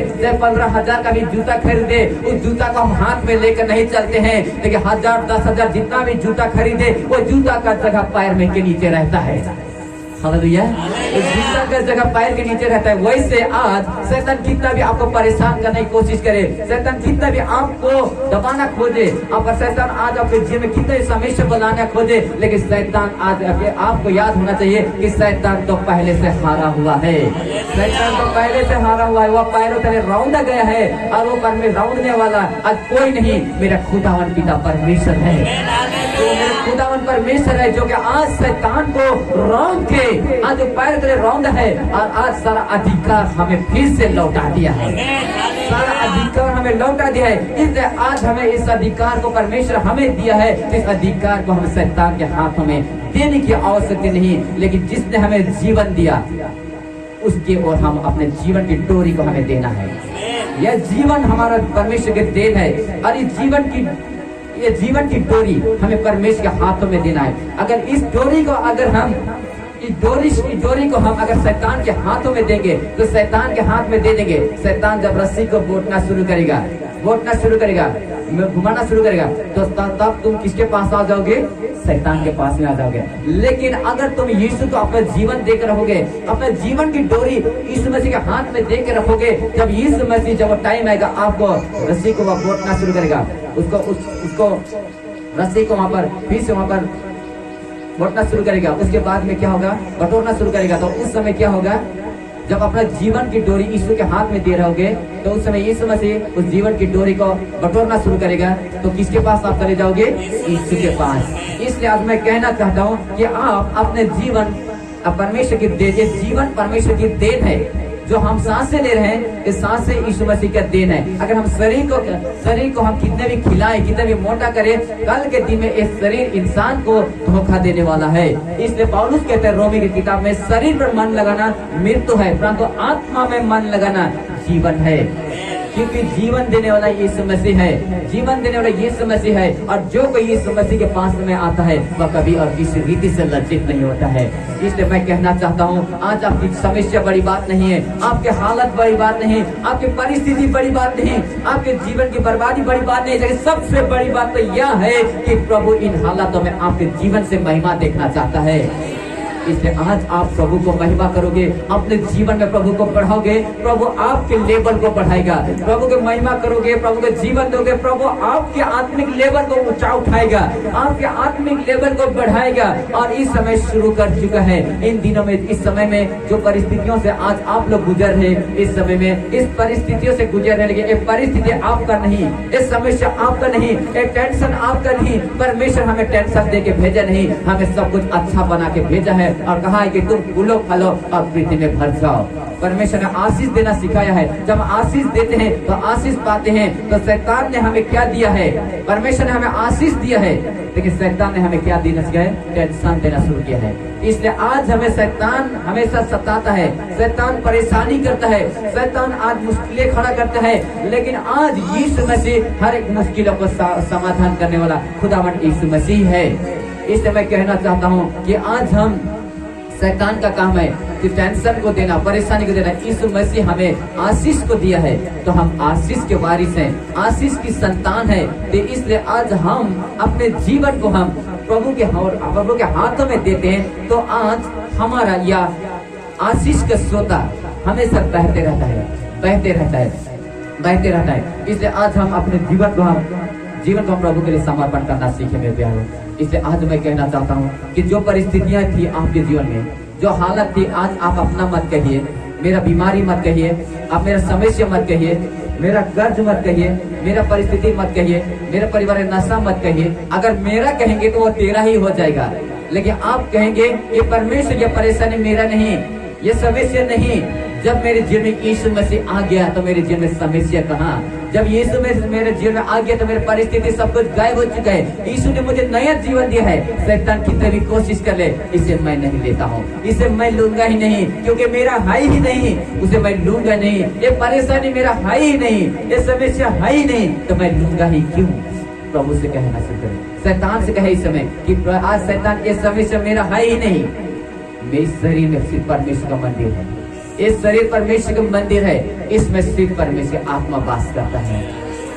15,000 का भी जूता खरीदे, उस जूता को हम हाथ में लेकर नहीं चलते हैं, लेकिन 1000 10,000 जितना भी जूता खरीदे वो जूता का जगह पैर में के नीचे रहता है। हालेलुया, जूता का जगह पैर के नीचे रहता है। वैसे आज शैतान कितना भी आपको परेशान करने की कोशिश करे, शैतान कितना भी आपको दबाना खोजे, शैतान आज आपके जीवन में कितने समस्या बनाना खोजे, लेकिन शैतान आज आपको याद होना चाहिए कि शैतान तो पहले से हारा हुआ है, शैतान तो पहले से हारा हुआ है, वो पैरों तले रौंदा गया है और वो पर में रौंदने वाला आज कोई नहीं, मेरा खुदावन पिता परमेश्वर है, तो मेरा खुदावन परमेश्वर है, जो कि आज शैतान को रौंद के आज पैर तले रौंदा है, और आज सारा अधिकार हमें फिर से लौटा दिया है, सारा अधिकार हमें लौटा दिया है। इसलिए आज हमें इस अधिकार को परमेश्वर हमें दिया है, इस अधिकार को हम शैतान के हाथों में देने की आवश्यकता नहीं, लेकिन जिसने हमें जीवन दिया उसके ओर हम अपने जीवन की डोरी को हमें देना है। यह जीवन हमारा परमेश्वर के देन है, और ये जीवन की डोरी हमें परमेश्वर के हाथों में देना है। अगर इस डोरी को हम अगर शैतान के हाथों में देंगे तो शैतान के हाथ में दे देंगे, शैतान जब रस्सी को बोटना शुरू करेगा, घुमाना शुरू करेगा, तो तब तुम किसके पास आ जाओगे? शैतान के पास में आ जाओगे। लेकिन अगर तुम यीशु को अपना जीवन देकर रहोगे, अपने जीवन की डोरी यीशु मसीह के हाथ में देकर रखोगे, जब यीशु मसीह जब टाइम आएगा आपको रस्सी को वह बोटना शुरू करेगा, उसको रस्सी को वहां पर फिर से वहां पर बटना शुरू करेगा, उसके बाद में क्या होगा? बटोरना शुरू करेगा। तो उस समय क्या होगा? जब अपना जीवन की डोरी यीशु के हाथ में दे रहोगे तो उस समय यीशु मसीह उस जीवन की डोरी को बटोरना शुरू करेगा, तो किसके पास आप चले जाओगे? यीशु के पास। इसलिए आज मैं कहना चाहता हूँ कि आप अपने जीवन परमेश्वर की देन, जीवन परमेश्वर की देन है। जो हम सांसें ले रहे हैं, इस सांसें यीशु मसीह का देन है। अगर हम शरीर को हम कितने भी खिलाएं, कितने भी मोटा करें, कल के दिन में इस शरीर इंसान को धोखा देने वाला है। इसलिए पौलुस कहते हैं रोमी की किताब में, शरीर पर मन लगाना मृत्यु है, परंतु आत्मा में मन लगाना जीवन है। क्योंकि जीवन देने वाला यीशु मसीह है, जीवन देने वाला यीशु मसीह है, और जो कोई यीशु मसीह के पास में आता है वह कभी और किसी रीति से लज्जित नहीं होता है। इसलिए मैं कहना चाहता हूँ, आज आपकी समस्या बड़ी बात नहीं है, आपके हालत बड़ी बात नहीं, आपकी परिस्थिति बड़ी बात नहीं, आपके जीवन की बर्बादी बड़ी बात नहीं, लेकिन सबसे बड़ी बात तो यह है कि प्रभु इन हालातों में आपके जीवन से महिमा देखना चाहता है। इसलिए आज आप प्रभु को महिमा करोगे, अपने जीवन में प्रभु को बढ़ाओगे, प्रभु आपके लेवल को बढ़ाएगा। प्रभु को महिमा करोगे, प्रभु को जीवन दोगे, प्रभु आपके आत्मिक लेवल को ऊंचा उठाएगा, आपके आत्मिक लेवल को बढ़ाएगा। और इस समय शुरू कर चुका है। इन दिनों में, इस समय में जो परिस्थितियों से आज आप लोग गुजर रहे, इस समय में इस परिस्थितियों से गुजर रहे, लेकिन ये परिस्थिति आपका नहीं, ये समस्या आपका नहीं, ये टेंशन आपका नहीं। परमेश्वर हमें टेंशन दे के भेजा नहीं, हमें सब कुछ अच्छा बना के भेजा है और कहा है कि तुम फूलो फलो और पृथ्वी में भर जाओ। परमेश्वर ने आशीष देना सिखाया है। जब आशीष देते हैं तो आशीष पाते हैं। तो शैतान ने हमें क्या दिया है? परमेश्वर ने हमें आशीष दिया है, लेकिन शैतान ने हमें क्या देना सिखाया है? टेंशन देना शुरू किया है। इसलिए आज हमें शैतान हमेशा सताता है, शैतान परेशानी करता है, शैतान आज मुश्किलें खड़ा करता है। लेकिन आज यीशु मसीह हर एक मुश्किलों को समाधान करने वाला खुदावंद यीशु मसीह है। इसलिए मैं कहना चाहता हूँ कि आज हम, शैतान का काम है कि टेंशन को देना, परेशानी को देना। यीशु मसीह हमें आशीष को दिया है, तो हम आशीष के वारिस हैं, आशीष की संतान है। तो इसलिए आज हम अपने जीवन को हम प्रभु के हाथों में देते हैं, तो आज हमारा या आशीष का सोता हमेशा बहते रहता है, बहते रहता है, बहते रहता है। इसलिए आज हम अपने जीवन को प्रभु के लिए समर्पण करना सीखे मेरे प्यारों। इसलिए आज मैं कहना चाहता हूँ कि जो परिस्थितियां थी आपके जीवन में, जो हालत थी, आज आप अपना मत कहिए, मेरा बीमारी मत कहिए, आप मेरा समस्या मत कहिए, मेरा कर्ज मत कहिए, मेरा परिस्थिति मत कहिए, मेरा परिवार नशा मत कहिए। अगर मेरा कहेंगे तो वो तेरा ही हो जाएगा, लेकिन आप कहेंगे ये परमेश्वर, ये परेशानी मेरा नहीं, ये समस्या नहीं। जब मेरे जीवन में यीशु मसीह आ गया तो मेरे जीवन में समस्या कहाँ? जब यीशु में मेरे जीवन में आ गया तो मेरी परिस्थिति सब कुछ गायब हो चुका है। यीशु ने मुझे नया जीवन दिया है। शैतान कितने भी कोशिश कर ले, इसे मैं नहीं लेता हूँ, इसे मैं लूंगा ही नहीं, क्योंकि मेरा है ही नहीं, उसे मैं लूंगा नहीं। ये परेशानी मेरा है ही नहीं, ये समस्या है ही नहीं, तो मैं लूंगा ही क्यों? प्रभु से कहना शुरू करें, शैतान से कहे इस समय कि आज शैतान, ये समस्या मेरा है ही नहीं। मेरे शरीर में सिर्फ परमेश्वर का मंदिर है, इस शरीर परमेश्वर का मंदिर है, इसमें सिर्फ परमेश्वर आत्मा वास करता है,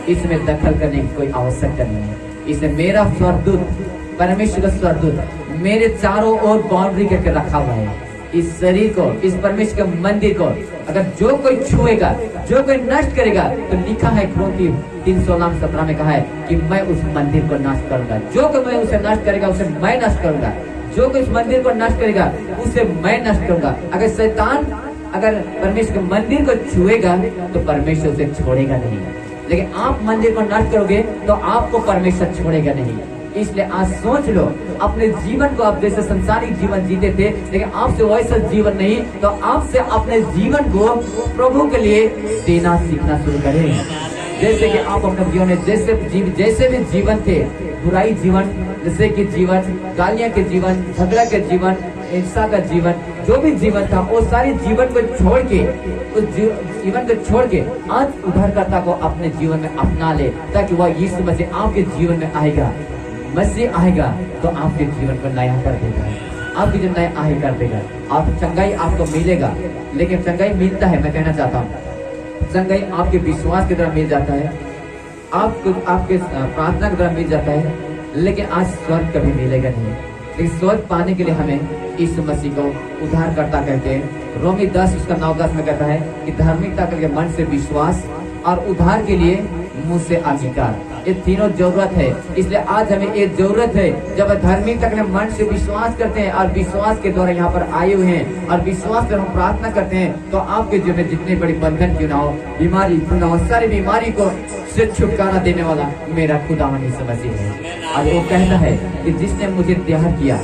इसमें दखल करने की कोई आवश्यकता नहीं है। इसे मेरा स्वर्गदूत, परमेश्वर का स्वर्गदूत मेरे चारों ओर बाउंड्री करके रखा हुआ है। इस शरीर को, इस परमेश्वर के मंदिर को अगर जो कोई छुएगा, जो कोई नष्ट करेगा, तो लिखा है क्रोधी 3:16-17 में कहा है कि मैं उस मंदिर को नष्ट करूंगा। जो कोई मैं उसे नष्ट करेगा, उसे मैं नष्ट करूंगा। जो कोई इस मंदिर को नष्ट करेगा, उसे मैं नष्ट करूंगा। अगर शैतान अगर परमेश्वर के मंदिर को छुएगा तो परमेश्वर उसे छोड़ेगा नहीं, लेकिन आप मंदिर को नष्ट करोगे तो आपको परमेश्वर छोड़ेगा नहीं। इसलिए आज सोच लो, अपने जीवन को आप जैसे संसारिक जीवन जीते थे, लेकिन आपसे वैसा जीवन नहीं, तो आपसे अपने जीवन को प्रभु के लिए देना सीखना शुरू करें। जैसे कि आप अपने जीवन में जैसे भी जीवन थे, बुराई जीवन, जैसे कि जीवन, गालियां के जीवन, झगड़ा के जीवन, हिंसा का जीवन, जो भी जीवन था, वो सारे जीवन को छोड़ के, उस जीवन को छोड़ के आज उद्धारकर्ता को अपने जीवन में अपना ले, ताकि वह यीशु मसीह आपके जीवन में आएगा। मसीह आएगा तो आपके जीवन को नया कर देगा, आपकी जो नया आए कर देगा। आप चंगाई आपको मिलेगा, लेकिन चंगाई मिलता है, मैं कहना चाहता हूँ, चंगाई आपके विश्वास की तरह मिल जाता है, आपको आपके प्रार्थना की तरह मिल जाता है, लेकिन आज स्वर्ग कभी मिलेगा नहीं। लेकिन स्वर्ग पाने के लिए हमें यीशु मसीह को उद्धारकर्ता कहते हैं। रोमी 10:9-10 में कहता है कि धार्मिकता के लिए मन से विश्वास और उद्धार के लिए मुंह से अंगीकार, ये तीनों जरूरत है। इसलिए आज हमें ये जरूरत है, जब धार्मिकता के लिए मन से विश्वास करते हैं और विश्वास के द्वारा यहाँ पर आए हुए हैं और विश्वास पर हम प्रार्थना करते हैं, तो आपके जीवन में जितने बड़ी बंधन क्यों ना हो, बीमारी क्यों ना हो, सारी बीमारी को से छुटकारा देने वाला मेरा खुदावंद यीशु मसीह है। और वो कहता है कि जिसने मुझे तैयार किया,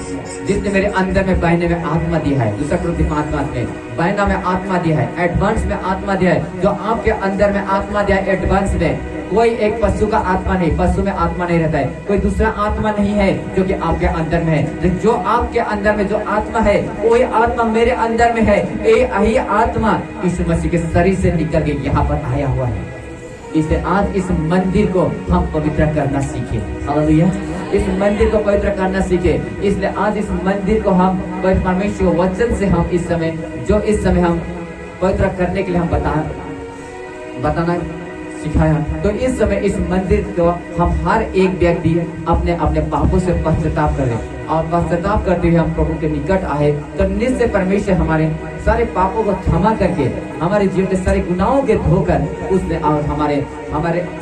जिसने मेरे अंदर में बहने में आत्मा दिया है, दूसरा कुरिन्थियों 5:5 में बहना में आत्मा दिया है, एडवांस में आत्मा दिया है, जो आपके अंदर में आत्मा दिया है एडवांस में। कोई एक पशु का आत्मा नहीं, पशु में आत्मा नहीं रहता है, कोई दूसरा आत्मा नहीं है जो कि आपके अंदर में है। जो आपके अंदर में जो आत्मा है, वही आत्मा मेरे अंदर में है। यही आत्मा यीशु मसीह के शरीर से निकल के यहाँ पर आया हुआ है। इसलिए आज इस मंदिर को हम पवित्र करना सीखे। हालेलुया, इस मंदिर को पवित्र करना सीखे। इसलिए आज इस मंदिर को हम परमेश्वर वचन से हम इस समय हम पवित्र करने के लिए हम बताना सिखाया। तो इस समय इस मंदिर को हम हर एक व्यक्ति अपने अपने पापों से पश्चाताप करें, और पश्चाताप करते हुए हम प्रभु के निकट आए, तो निश्चय परमेश्वर हमारे सारे पापों को क्षमा करके हमारे जीवन के सारे गुनाहों के धोकर उसने और हमारे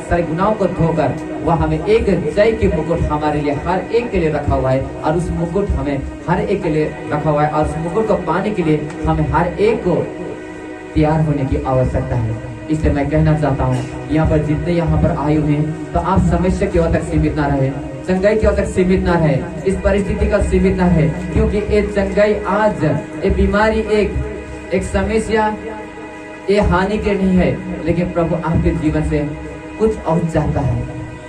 सारे गुनाहों को धोकर वह हमें एक जय की मुकुट हमारे लिए हर एक के लिए रखा हुआ है, और उस मुकुट हमें हर एक के लिए रखा हुआ है, और उस मुकुट को पाने के लिए हमें हर एक को तैयार होने की आवश्यकता है। इसलिए मैं कहना चाहता हूँ, यहाँ पर जितने यहाँ पर आए हुए हैं, तो आप समस्या की ओर तक सीमित ना रहे, चंगाई की ओर तक सीमित ना रहे, इस परिस्थिति का सीमित ना रहे, क्योंकि ये चंगाई आज ये बीमारी एक समस्या ये हानि के नहीं है, लेकिन प्रभु आपके जीवन से कुछ और चाहता है,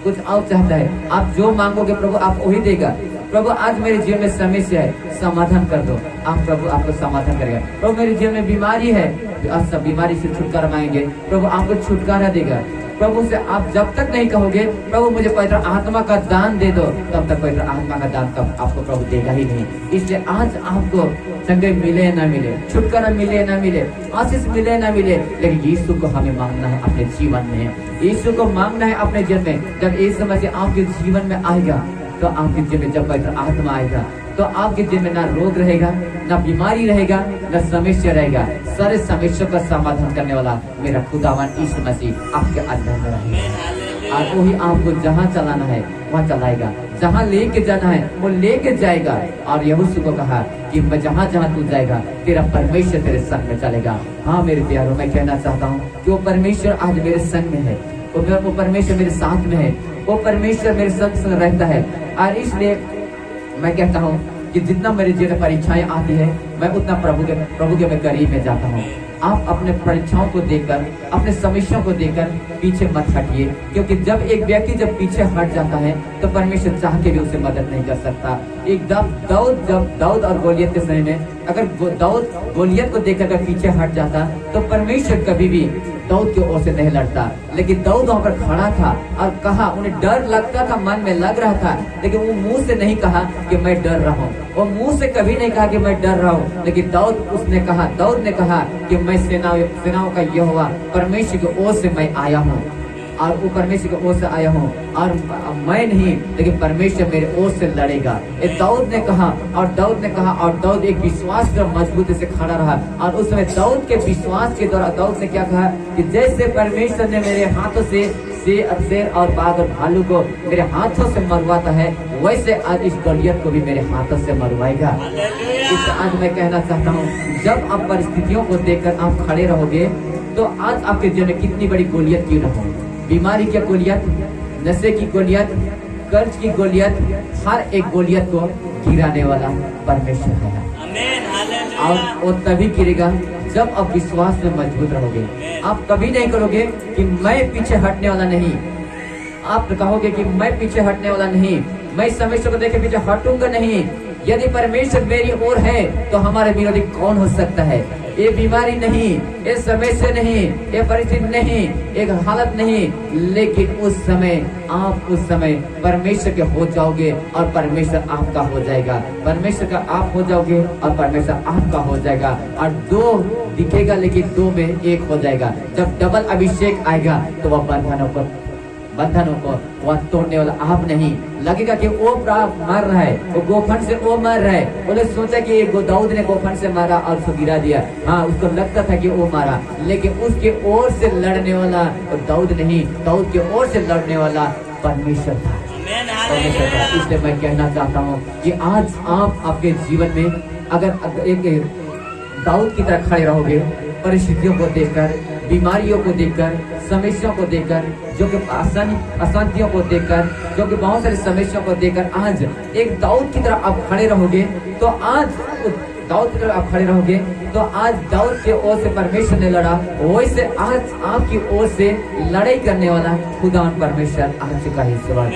कुछ और चाहता है। आप जो मांगोगे प्रभु आप वही देगा। प्रभु आज मेरे जीवन में समस्या है, समाधान कर दो, आप प्रभु आपको समाधान करेगा। प्रभु मेरे जीवन में बीमारी है, तो आप सब बीमारी से छुटकारा मांगेंगे, प्रभु आपको छुटकारा देगा। प्रभु से आप जब तक नहीं कहोगे प्रभु मुझे पवित्र आत्मा का दान दे दो, तब तक पवित्र आत्मा का दान कब आपको प्रभु देगा ही नहीं। इसलिए आज आपको चंगाई मिले ना मिले, छुटकारा मिले ना मिले, आशीष मिले ना मिले, लेकिन यीशु को हमें मांगना है अपने जीवन में, यीशु को मांगना है अपने जीवन में। जब यीशु मसीह आपके जीवन में आएगा, तो आपके जीवन में जब पवित्र आत्मा आएगा, तो आपके जीवन में ना रोग रहेगा, ना बीमारी रहेगा, ना समस्या रहेगा। सारे समस्या का समाधान करने वाला मेरा खुदावन यीशु मसीह आपके अंदर में रहेगा, और वही आपको जहाँ चलाना है वहाँ चलाएगा, जहाँ लेके जाना है वो लेके जाएगा। और यहोशू को कहा कि मैं जहाँ जहाँ तू जाएगा तेरा परमेश्वर तेरे संग में चलेगा। हाँ मेरे प्यारों, मैं कहना चाहता हूँ कि वो परमेश्वर आज मेरे संग में है, वो परमेश्वर मेरे साथ में है, वो परमेश्वर मेरे संग रहता है। और इसलिए मैं कहता हूँ कि जितना मेरे जीवन में परीक्षाएं आती है, मैं उतना प्रभु के मैं करीब में जाता हूँ। आप अपने परीक्षाओं को देखकर, अपने समस्याओं को देखकर पीछे मत हटिए, क्योंकि जब एक व्यक्ति जब पीछे हट जाता है तो परमेश्वर चाह के भी उसे मदद नहीं कर सकता। एकदम दाऊद और गोलियत के समय में अगर दाऊद गोलियत को देखकर पीछे हट जाता तो परमेश्वर कभी भी दाऊद की ओर से नहीं लड़ता, लेकिन दाऊद वहाँ पर खड़ा था और कहा, उन्हें डर लगता था, मन में लग रहा था, लेकिन वो मुंह से नहीं कहा कि मैं डर रहा हूँ, वो मुंह से कभी नहीं कहा कि मैं डर रहा हूँ, लेकिन दाऊद ने कहा कि मैं सेनाओं का यहोवा परमेश्वर की ओर से मैं आया हूँ, और वो परमेश्वर की ओर से आया हूँ, और मैं नहीं लेकिन परमेश्वर मेरे ओर से लड़ेगा। ये दाऊद ने कहा, और दाऊद एक विश्वास पर मजबूती से खड़ा रहा। और उस समय दाऊद के विश्वास के द्वारा दाऊद ने क्या कहा कि जैसे परमेश्वर ने मेरे हाथों से शेर और बाघ और भालू को मेरे हाथों से मरवाता है, वैसे आज इस गोलियत को भी मेरे हाथों से मरवाएगा। इस आज मैं कहना चाहता हूँ, जब आप परिस्थितियों को देखकर आप खड़े रहोगे, तो आज आपके जीवन में कितनी बड़ी गोलियत क्यों न हो, बीमारी की गोलियत, नशे की गोलियत, कर्ज की गोलियत, हर एक गोलियत को गिराने वाला परमेश्वर है। और वो तभी गिरेगा जब आप विश्वास में मजबूत रहोगे। आप कभी नहीं करोगे कि मैं पीछे हटने वाला नहीं, आप कहोगे कि मैं पीछे हटने वाला नहीं, मैं समस्या को देखे पीछे हटूंगा नहीं। यदि परमेश्वर मेरी ओर है तो हमारे विरोधी कौन हो सकता है। ये बीमारी नहीं, ये समस्या नहीं, ये परिस्थिति नहीं, एक हालत नहीं, लेकिन उस समय परमेश्वर के हो जाओगे और परमेश्वर आपका हो जाएगा। परमेश्वर का आप हो जाओगे और परमेश्वर आपका हो जाएगा। और दो दिखेगा लेकिन दो में एक हो जाएगा। जब डबल अभिषेक आएगा तो वह बंधनों को वह तोड़ने वाला आप नहीं। लगेगा कि वो मर रहा है, वो गोफन से वो मर रहा है, बोले सोचा कि दाऊद ने गोफन से मारा और उसको गिरा दिया। हाँ, उसको लगता था कि वो मारा, लेकिन उसके ओर से लड़ने वाला दाऊद नहीं, दाऊद के ओर से लड़ने वाला परमेश्वर था। इसलिए मैं कहना चाहता हूँ कि आज आप आपके जीवन में अगर एक दाऊद की तरह खड़े रहोगे, परिस्थितियों को देखकर, बीमारियों को देखकर, समस्याओं को देखकर, जो कि अशांतियों को देखकर, जो कि बहुत सारी समस्याओं को देखकर आज एक दाऊद की तरह आप खड़े रहोगे, तो आज दाऊद की तरह आप खड़े रहोगे, तो आज दाऊद के ओर से परमेश्वर ने लड़ा, वैसे आज आपकी ओर से लड़ाई करने वाला खुदावन परमेश्वर आ चुका है ईश्वर।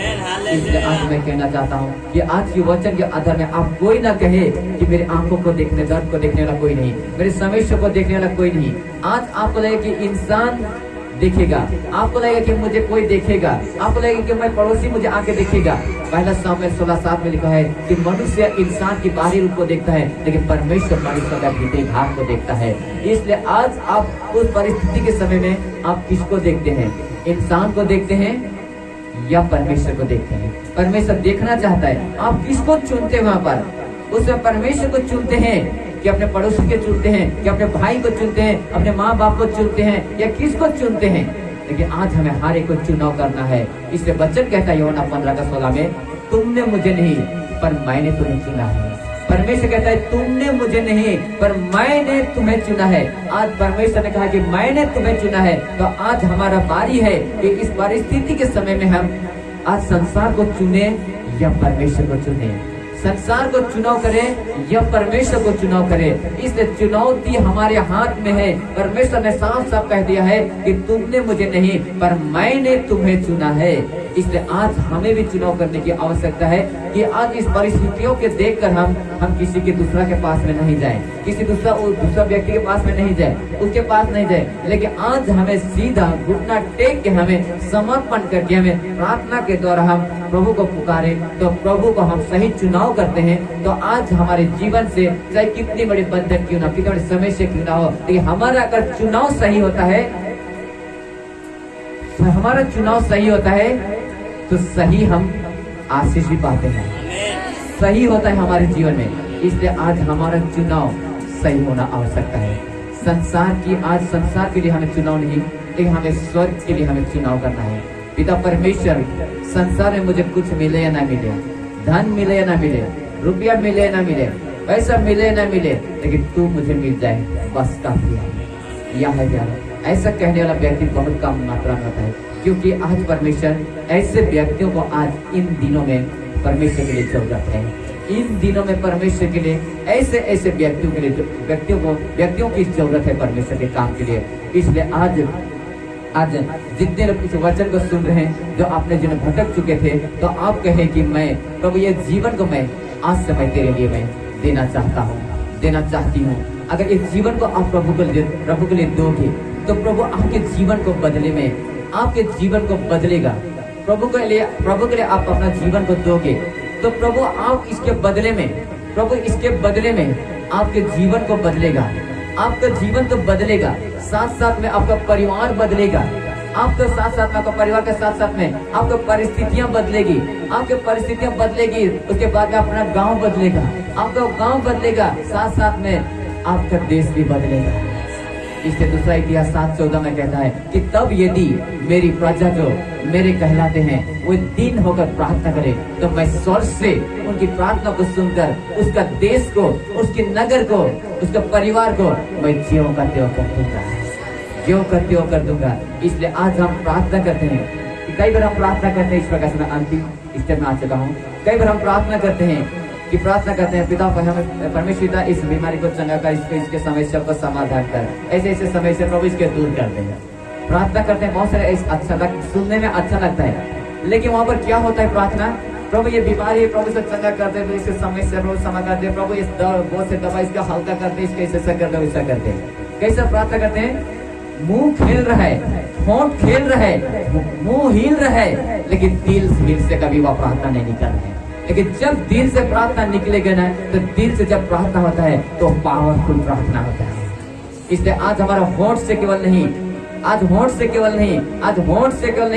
इसलिए आज मैं कहना चाहता हूँ कि आज की वचन के आधार में आप कोई ना कहे कि मेरे आंखों को देखने, दर्द को देखने वाला कोई नहीं, मेरे समस्या को देखने वाला कोई नहीं। आज आपको लगे कि इंसान देखेगा, आपको लगेगा कि मुझे कोई देखेगा, आपको लगेगा कि मैं पड़ोसी मुझे आके देखेगा। पहला सामुएल 16:7 में लिखा है कि मनुष्य इंसान की बाहरी रूप को देखता है, लेकिन परमेश्वर मनुष्य का भीतरी भाग को देखता है। इसलिए आज आप उस परिस्थिति के समय में आप किसको देखते हैं? इंसान को देखते हैं या परमेश्वर को देखते हैं? परमेश्वर देखना चाहता है आप किसको चुनते हैं। वहां पर उसमें परमेश्वर को चुनते हैं कि अपने पड़ोसी को चुनते हैं, कि अपने भाई को चुनते हैं, अपने माँ बाप को चुनते हैं, या किसको चुनते हैं? लेकिन आज हमें हर एक को चुनाव करना है। इसलिए वचन कहता है यूहन्ना 15:16 में, तुमने मुझे नहीं पर मैंने तुम्हें चुना है। परमेश्वर कहता है तुमने मुझे नहीं पर मैंने तुम्हें चुना है। आज परमेश्वर ने कहा कि मैंने तुम्हें चुना है। तो आज हमारा बारी है कि इस परिस्थिति के समय में हम आज संसार को चुने या परमेश्वर को चुने, संसार को चुनाव करें या परमेश्वर को चुनाव करें। इसलिए चुनौती हमारे हाथ में है। परमेश्वर ने साफ साफ कह दिया है कि तुमने मुझे नहीं पर मैंने तुम्हें चुना है। इसलिए आज हमें भी चुनाव करने की आवश्यकता है कि आज इस परिस्थितियों के देखकर हम किसी के दूसरा के पास में नहीं जाएं, किसी दूसरा व्यक्ति के पास में नहीं जाए, उसके पास नहीं जाए, लेकिन आज हमें सीधा घुटना टेक के हमें समर्पण करके हमें प्रार्थना के द्वारा हम प्रभु को पुकारे तो प्रभु को हम सही चुनाव करते हैं। तो आज हमारे जीवन से चाहे कितनी बड़ी बंधन क्यों ना, कितनी बड़ी समस्या क्यों ना हो, लेकिन हमारा अगर चुनाव सही होता है, हमारा चुनाव सही होता है तो सही हम आशीष भी पाते हैं, सही होता है हमारे जीवन में। इसलिए आज हमारा चुनाव सही होना आवश्यकता है। संसार के लिए हमें चुनाव नहीं, लेकिन हमें स्वर्ग के लिए हमें चुनाव करना है। पिता परमेश्वर, संसार में मुझे कुछ मिले या ना मिले, धन मिले या ना मिले, रुपया मिले या ना मिले, पैसा मिले या ना मिले, लेकिन तू मुझे मिल जाए बस काफी है। यह है प्यारा, ऐसा कहने वाला व्यक्ति बहुत कम मात्रा में होता है, क्योंकि आज परमेश्वर ऐसे व्यक्तियों को आज इन दिनों में परमेश्वर के लिए जरूरत है। इन दिनों में परमेश्वर के लिए ऐसे व्यक्तियों के लिए व्यक्तियों की जरूरत है परमेश्वर के काम के लिए। इसलिए आज जितने लोग इस वचन को सुन रहे हैं, जो अपने जीवन भटक चुके थे, तो आप कहें कि मैं प्रभु ये जीवन को मैं आज से मैं तेरे लिए मैं देना चाहता हूँ, देना चाहती हूँ। अगर इस जीवन को आप प्रभु के लिए दोगे तो प्रभु आपके जीवन को बदले में आपके जीवन को बदलेगा। प्रभु के लिए आप अपना जीवन को दोगे तो प्रभु आप इसके बदले में आपके जीवन को बदलेगा। आपका जीवन तो बदलेगा, साथ साथ में आपका परिवार बदलेगा, आपके साथ साथ में आपका परिवार के साथ साथ में आपकी परिस्थितियां बदलेगी, उसके बाद में अपना गांव बदलेगा, आपका गांव बदलेगा, साथ साथ में आपका देश भी बदलेगा। इससे दूसरा इतिहास 7:14 में कहता है कि तब यदि मेरी प्रजा जो मेरे कहलाते हैं वो दिन होकर प्रार्थना करे तो मैं स्वर्ग से उनकी प्रार्थना को सुनकर उसका देश को, उसके नगर को, उसके परिवार को मैं ज्यों का त्यों कर दूंगा। इसलिए आज हम प्रार्थना करते हैं कि कई बार हम प्रार्थना करते हैं, इस प्रकार से मैं अंतिम स्टेप में आ चुका हूँ। कई बार हम प्रार्थना करते हैं पिता परमेश्वर पिता इस बीमारी को चंगा कर, इसके समस्या को समाधान कर, ऐसे समस्या प्रभु इसके दूर कर देगा। प्रार्थना करते हैं, बहुत सारे सुनने में अच्छा लगता है, लेकिन वहाँ पर क्या होता है प्रार्थना? प्रभु ये बीमारी प्रभु से चंगा कर दे, इसके समस्या प्रभु समाधान दे, प्रभु इस बहुत से दवा इसका हल्का कर दे, इसका ऐसा कर दो, वैसा कर दे। कैसा प्रार्थना करते हैं? मुंह खेल रहा है, होंठ खेल रहा है, मुंह हिल रहा है, लेकिन दिल से कभी वह प्रार्थना नहीं कर रहे हैं। लेकिन जब दिल से प्रार्थना निकलेगा ना, तो दिल से जब प्रार्थना होता है तो पावरफुल प्रार्थना होता है। इसलिए आज हमारा होंठ से केवल नहीं,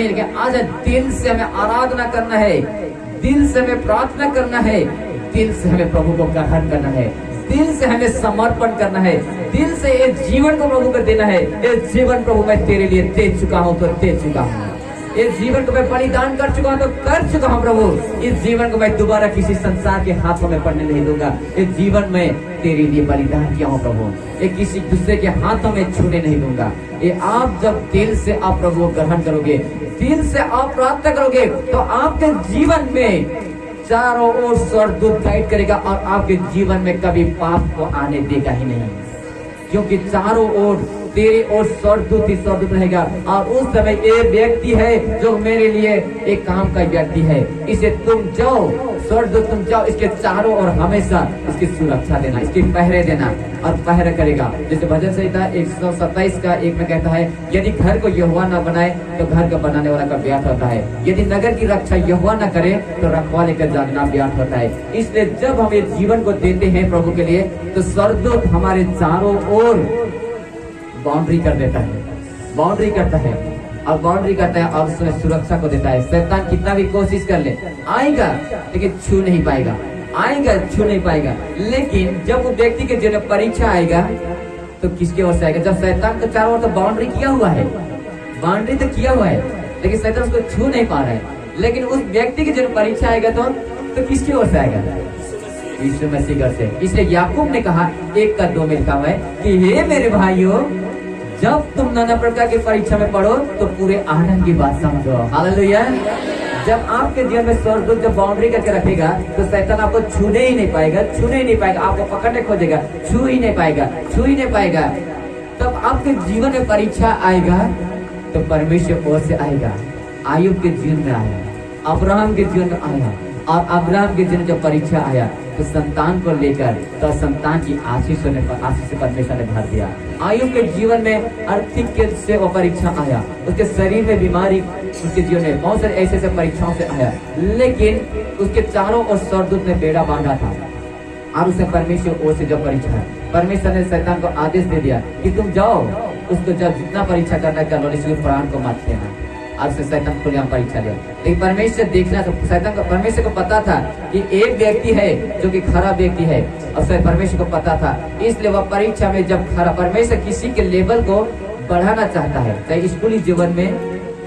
लेकिन आज दिल से हमें आराधना करना है, दिल से हमें प्रार्थना करना है, दिल से हमें प्रभु को ग्रहण करना है, दिल से हमें समर्पण करना है, दिल से ये जीवन को प्रभु को देना है। ये जीवन प्रभु मैं तेरे लिए दे चुका हूँ तो दे चुका हूँ, इस जीवन को मैं बलिदान कर चुका हूँ तो कर चुका हूँ प्रभु। इस जीवन को मैं दोबारा किसी संसार के हाथों में पड़ने नहीं दूंगा। इस जीवन में तेरे लिए बलिदान किया हूँ प्रभु, ये किसी दूसरे के हाथों में छूने नहीं दूंगा। ये आप जब दिल से आप प्रभु ग्रहण करोगे, दिल से आप प्रार्थना करोगे, तो आपके जीवन में चारों ओर स्वर्गदूत गाइड करेगा और आपके जीवन में कभी पाप को आने देगा ही नहीं, क्योंकि चारों ओर तेरे और स्वर्गदूत ही स्वर्गदूत रहेगा। और उस समय एक व्यक्ति है जो मेरे लिए एक काम का व्यक्ति है, इसे तुम जाओ स्वर्गदूत, तुम जाओ इसके चारों ओर हमेशा इसकी सुरक्षा देना, इसकी पहरे देना, और पहरा करेगा। जैसे भजन संहिता 127 का 1 में कहता है, यदि घर को यहोवा न बनाए तो घर का बनाने वाला का व्यर्थ होता है, यदि नगर की रक्षा यहोवा न करे तो रखवाले का जागना व्यर्थ होता है। इसलिए जब हम ये जीवन को देते हैं प्रभु के लिए, तो स्वर्गदूत हमारे चारों ओर बाउंड्री कर देता है, बाउंड्री करता है। और बाउंड्री करता है और उसमें सुरक्षा को देता है। शैतान कितना भी कोशिश कर ले आएगा लेकिन छू नहीं पाएगा, आएगा छू नहीं पाएगा। लेकिन जब वो व्यक्ति के जीवन में परीक्षा आएगा तो किसके ओर से आएगा? जब शैतान को चारों ओर तो बाउंड्री किया हुआ है, बाउंड्री तो किया हुआ है लेकिन शैतान उसको छू नहीं पा रहा है। लेकिन उस व्यक्ति की जब परीक्षा आएगा तो किसकी ओर से आएगा? यीशु मसीह की ओर से। इसलिए याकूब ने कहा 1:2 में लिखा हुआ है कि हे मेरे भाइयों, जब तुम नाना प्रकार की परीक्षा में पढ़ो तो पूरे आनंद की बात समझो। हालेलुया। जब आपके जीवन में स्वर्गदूत जब बाउंड्री करके रखेगा तो शैतान आपको छूने ही नहीं पाएगा, छूने ही नहीं पाएगा, आपको पकड़ने खोजेगा, छू ही नहीं पाएगा, छू ही नहीं पाएगा। तब आपके जीवन में परीक्षा आएगा तो परमेश्वर ओर से आएगा। आयुब के जीवन में आया, अब्राहम के जीवन में आया, और अब्राहम के जीवन जब परीक्षा आया तो संतान को लेकर तो संतान की आशीष से परमेश्वर ने भर दिया। आयुब के जीवन में आर्थिक से वो परीक्षा आया, उसके शरीर में बीमारी, उसके जीवन में बहुत सारे ऐसे परीक्षाओं से आया। लेकिन उसके चारों ओर स्वर्गदूत ने बेड़ा बांधा था और उसे परमेश्वर ओर से जब परीक्षा, परमेश्वर ने शैतान को आदेश दे दिया कि तुम जाओ, उसको जब जितना परीक्षा करना कर लो, लेकिन प्राण को मत लेना। और उससे शैतान खुलेआम परीक्षा लिया। लेकिन परमेश्वर देखना तो शैतान को, परमेश्वर को पता था कि एक व्यक्ति है जो कि खराब व्यक्ति है, और परमेश्वर को पता था। इसलिए वह परीक्षा में जब खरा, परमेश्वर किसी के लेवल को बढ़ाना चाहता है। चाहे स्कूली जीवन में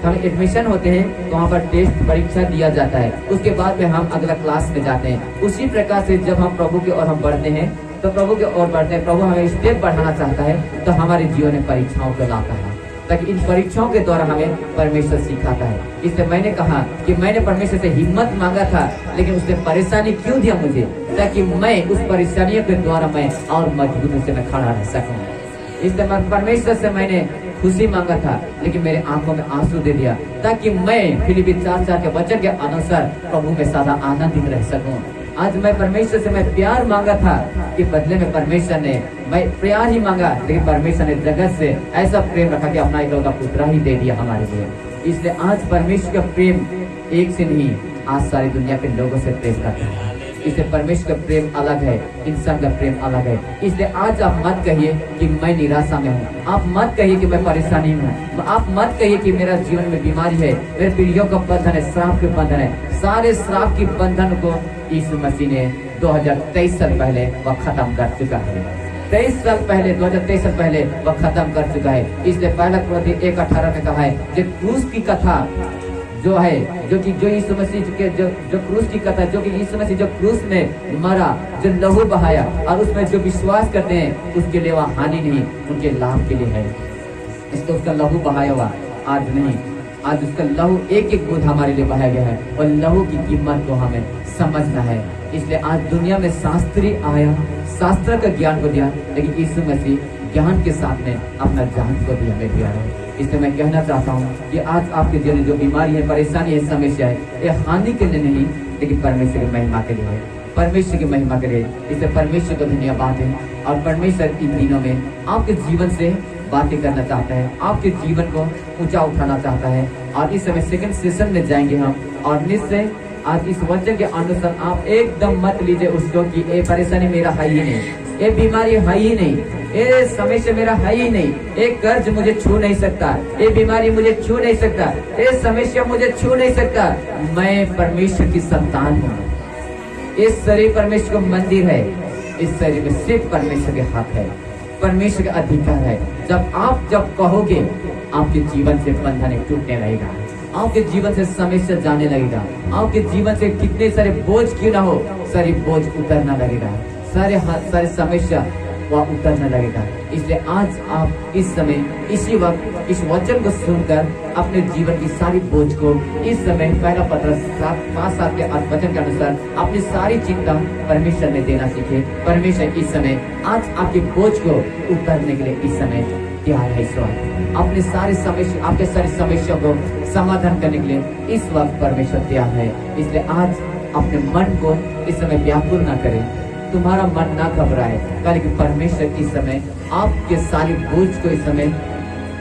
हम एडमिशन होते हैं तो वहाँ पर टेस्ट परीक्षा दिया जाता है, उसके बाद में हम अगला क्लास में जाते हैं। उसी प्रकार से जब हम प्रभु की ओर हम बढ़ते हैं तो प्रभु की ओर बढ़ते हैं, प्रभु हमें स्टेप बढ़ाना चाहता है तो हमारे जीवन में परीक्षाओं को लाता है, ताकि इन परीक्षाओं के द्वारा हमें परमेश्वर सिखाता है। इसलिए मैंने कहा कि मैंने परमेश्वर से हिम्मत मांगा था, लेकिन उसने परेशानी क्यों दिया मुझे? ताकि मैं उस परेशानियों के द्वारा मैं और मजबूती से मैं खड़ा रह सकूं। इसलिए परमेश्वर से मैंने खुशी मांगा था, लेकिन मेरे आंखों में आंसू दे दिया, ताकि मैं फिलिप्पी 4:4 के वचन के अनुसार प्रभु में सदा आनंदित रह सकूं। आज मैं परमेश्वर से मैं प्यार मांगा था कि बदले में परमेश्वर ने, मैं प्यार ही मांगा, लेकिन परमेश्वर ने जगत से ऐसा प्रेम रखा कि अपना इकलौता पुत्र ही दे दिया हमारे लिए। इसलिए आज परमेश्वर का प्रेम एक से नहीं, आज सारी दुनिया के लोगों से प्रेम करता है। इसलिए परमेश्वर का प्रेम अलग है, इंसान का प्रेम अलग है। इसलिए आज आप मत कहिए कि मैं निराशा में हूँ, आप मत कहिए कि मैं परेशानी में हूँ, आप मत कहिए कि मेरा जीवन में बीमारी है, मेरे पीढ़ियों का बंधन है, श्राप के बंधन है। सारे श्राप की बंधन को यीशु मसीह ने 2023 साल पहले वह खत्म कर चुका है। 23 साल पहले, 2023 साल पहले वह खत्म कर चुका है। इसलिए पहला कुरिन्थियों 1:18 में कहा है कि क्रूस की कथा जो है, जो यीशु मसीह के जो क्रूस की कथा, जो कि यीशु मसीह जो क्रूस में मरा, जो लहू बहाया, और उसमें जो विश्वास करते हैं उसके लिए वह हानि नहीं, उनके लाभ के लिए है। इसलिए उसका लहू बहाया हुआ आज नहीं, आज उसका लहू एक एक बूंद हमारे लिए बहाया गया है, और लहू की कीमत को हमें समझना है। इसलिए आज दुनिया में शास्त्री आया, शास्त्र का ज्ञान को दिया, लेकिन यीशु मसीह ज्ञान के साथ में अपना जान को भी हमें दिया है। इसलिए मैं कहना चाहता हूँ कि आज आपके जीवन में जो बीमारी है, परेशानी है, समस्या है, ये हानि के लिए नहीं, लेकिन परमेश्वर की महिमा के लिए है, परमेश्वर की महिमा के लिए। इसलिए परमेश्वर को धन्यवाद है। और परमेश्वर इन दिनों में आपके जीवन से बातें करना चाहता है, आपके जीवन को ऊंचा उठाना चाहता है। और इस समय सेकंड सेशन में जाएंगे हम, और निश्चय आज इस वचन के अनुसार आप एकदम मत लीजिए उसको कि ये परेशानी मेरा है ही नहीं, ये बीमारी है ही नहीं, ये समस्या मेरा है ही नहीं, ये कर्ज मुझे छू नहीं सकता, ये बीमारी मुझे छू नहीं सकता, ये समस्या मुझे छू नहीं सकता। मैं परमेश्वर की संतान हूँ। इस शरीर परमेश्वर का मंदिर है, इस शरीर में सिर्फ परमेश्वर के हाथ है, परमेश्वर का अधिकार है। जब कहोगे आपके जीवन से बंधन टूटने लगेगा, आपके जीवन से समस्या जाने लगेगा, आपके जीवन से कितने सारे बोझ क्यों ना हो, सारे बोझ उतरना लगेगा, सारे समस्या वह उतरने लगेगा। इसलिए आज आप इस समय इसी वक्त इस वचन को सुनकर अपने जीवन की सारी बोझ को इस समय पहला पत्रस 5:7 के वचन के अनुसार अपनी सारी चिंता परमेश्वर में देना सीखे। परमेश्वर इस समय आज आपके बोझ को उतरने के लिए इस समय तैयार है। इस वक्त अपने सारी समस्या, आपके सारी समस्या को समाधान करने के लिए इस वक्त परमेश्वर तैयार है। इसलिए आज अपने मन को इस समय व्याकुल ना करें, तुम्हारा मन ना घबराए, बल्कि परमेश्वर इस समय आपके सारी बोझ को इस समय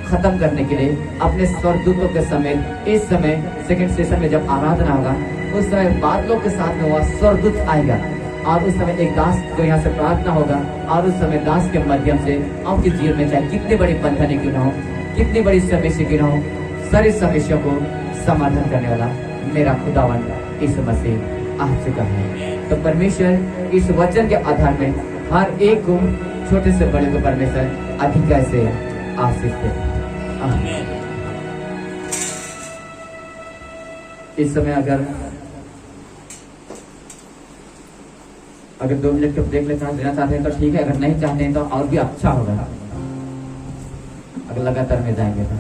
खत्म करने के लिए अपने स्वर्गदूतों के समय इस समय सेकंड सेशन में जब आराधना होगा उस समय बादलों के साथ में वह स्वर्गदूत आएगा, और उस समय एक दास जो यहाँ से प्रार्थना होगा, और उस समय दास के माध्यम से आपके जीवन में चाहे कितनी बड़ी बंधन क्यों ना हो, कितनी बड़ी समस्या क्यों ना हो, सारी समस्या को समाधान करने वाला मेरा खुदावन यीशु मसीह आ चुका है। तो परमेश्वर इस वचन के आधार में हर एक को, छोटे से बड़े को परमेश्वर अधिकार से आशीष दे। आमीन। इस समय अगर 2 मिनट के ब्रेक देना चाहते हैं तो ठीक है, अगर नहीं चाहते हैं तो और भी अच्छा होगा, अगर लगातार में जाएंगे तो।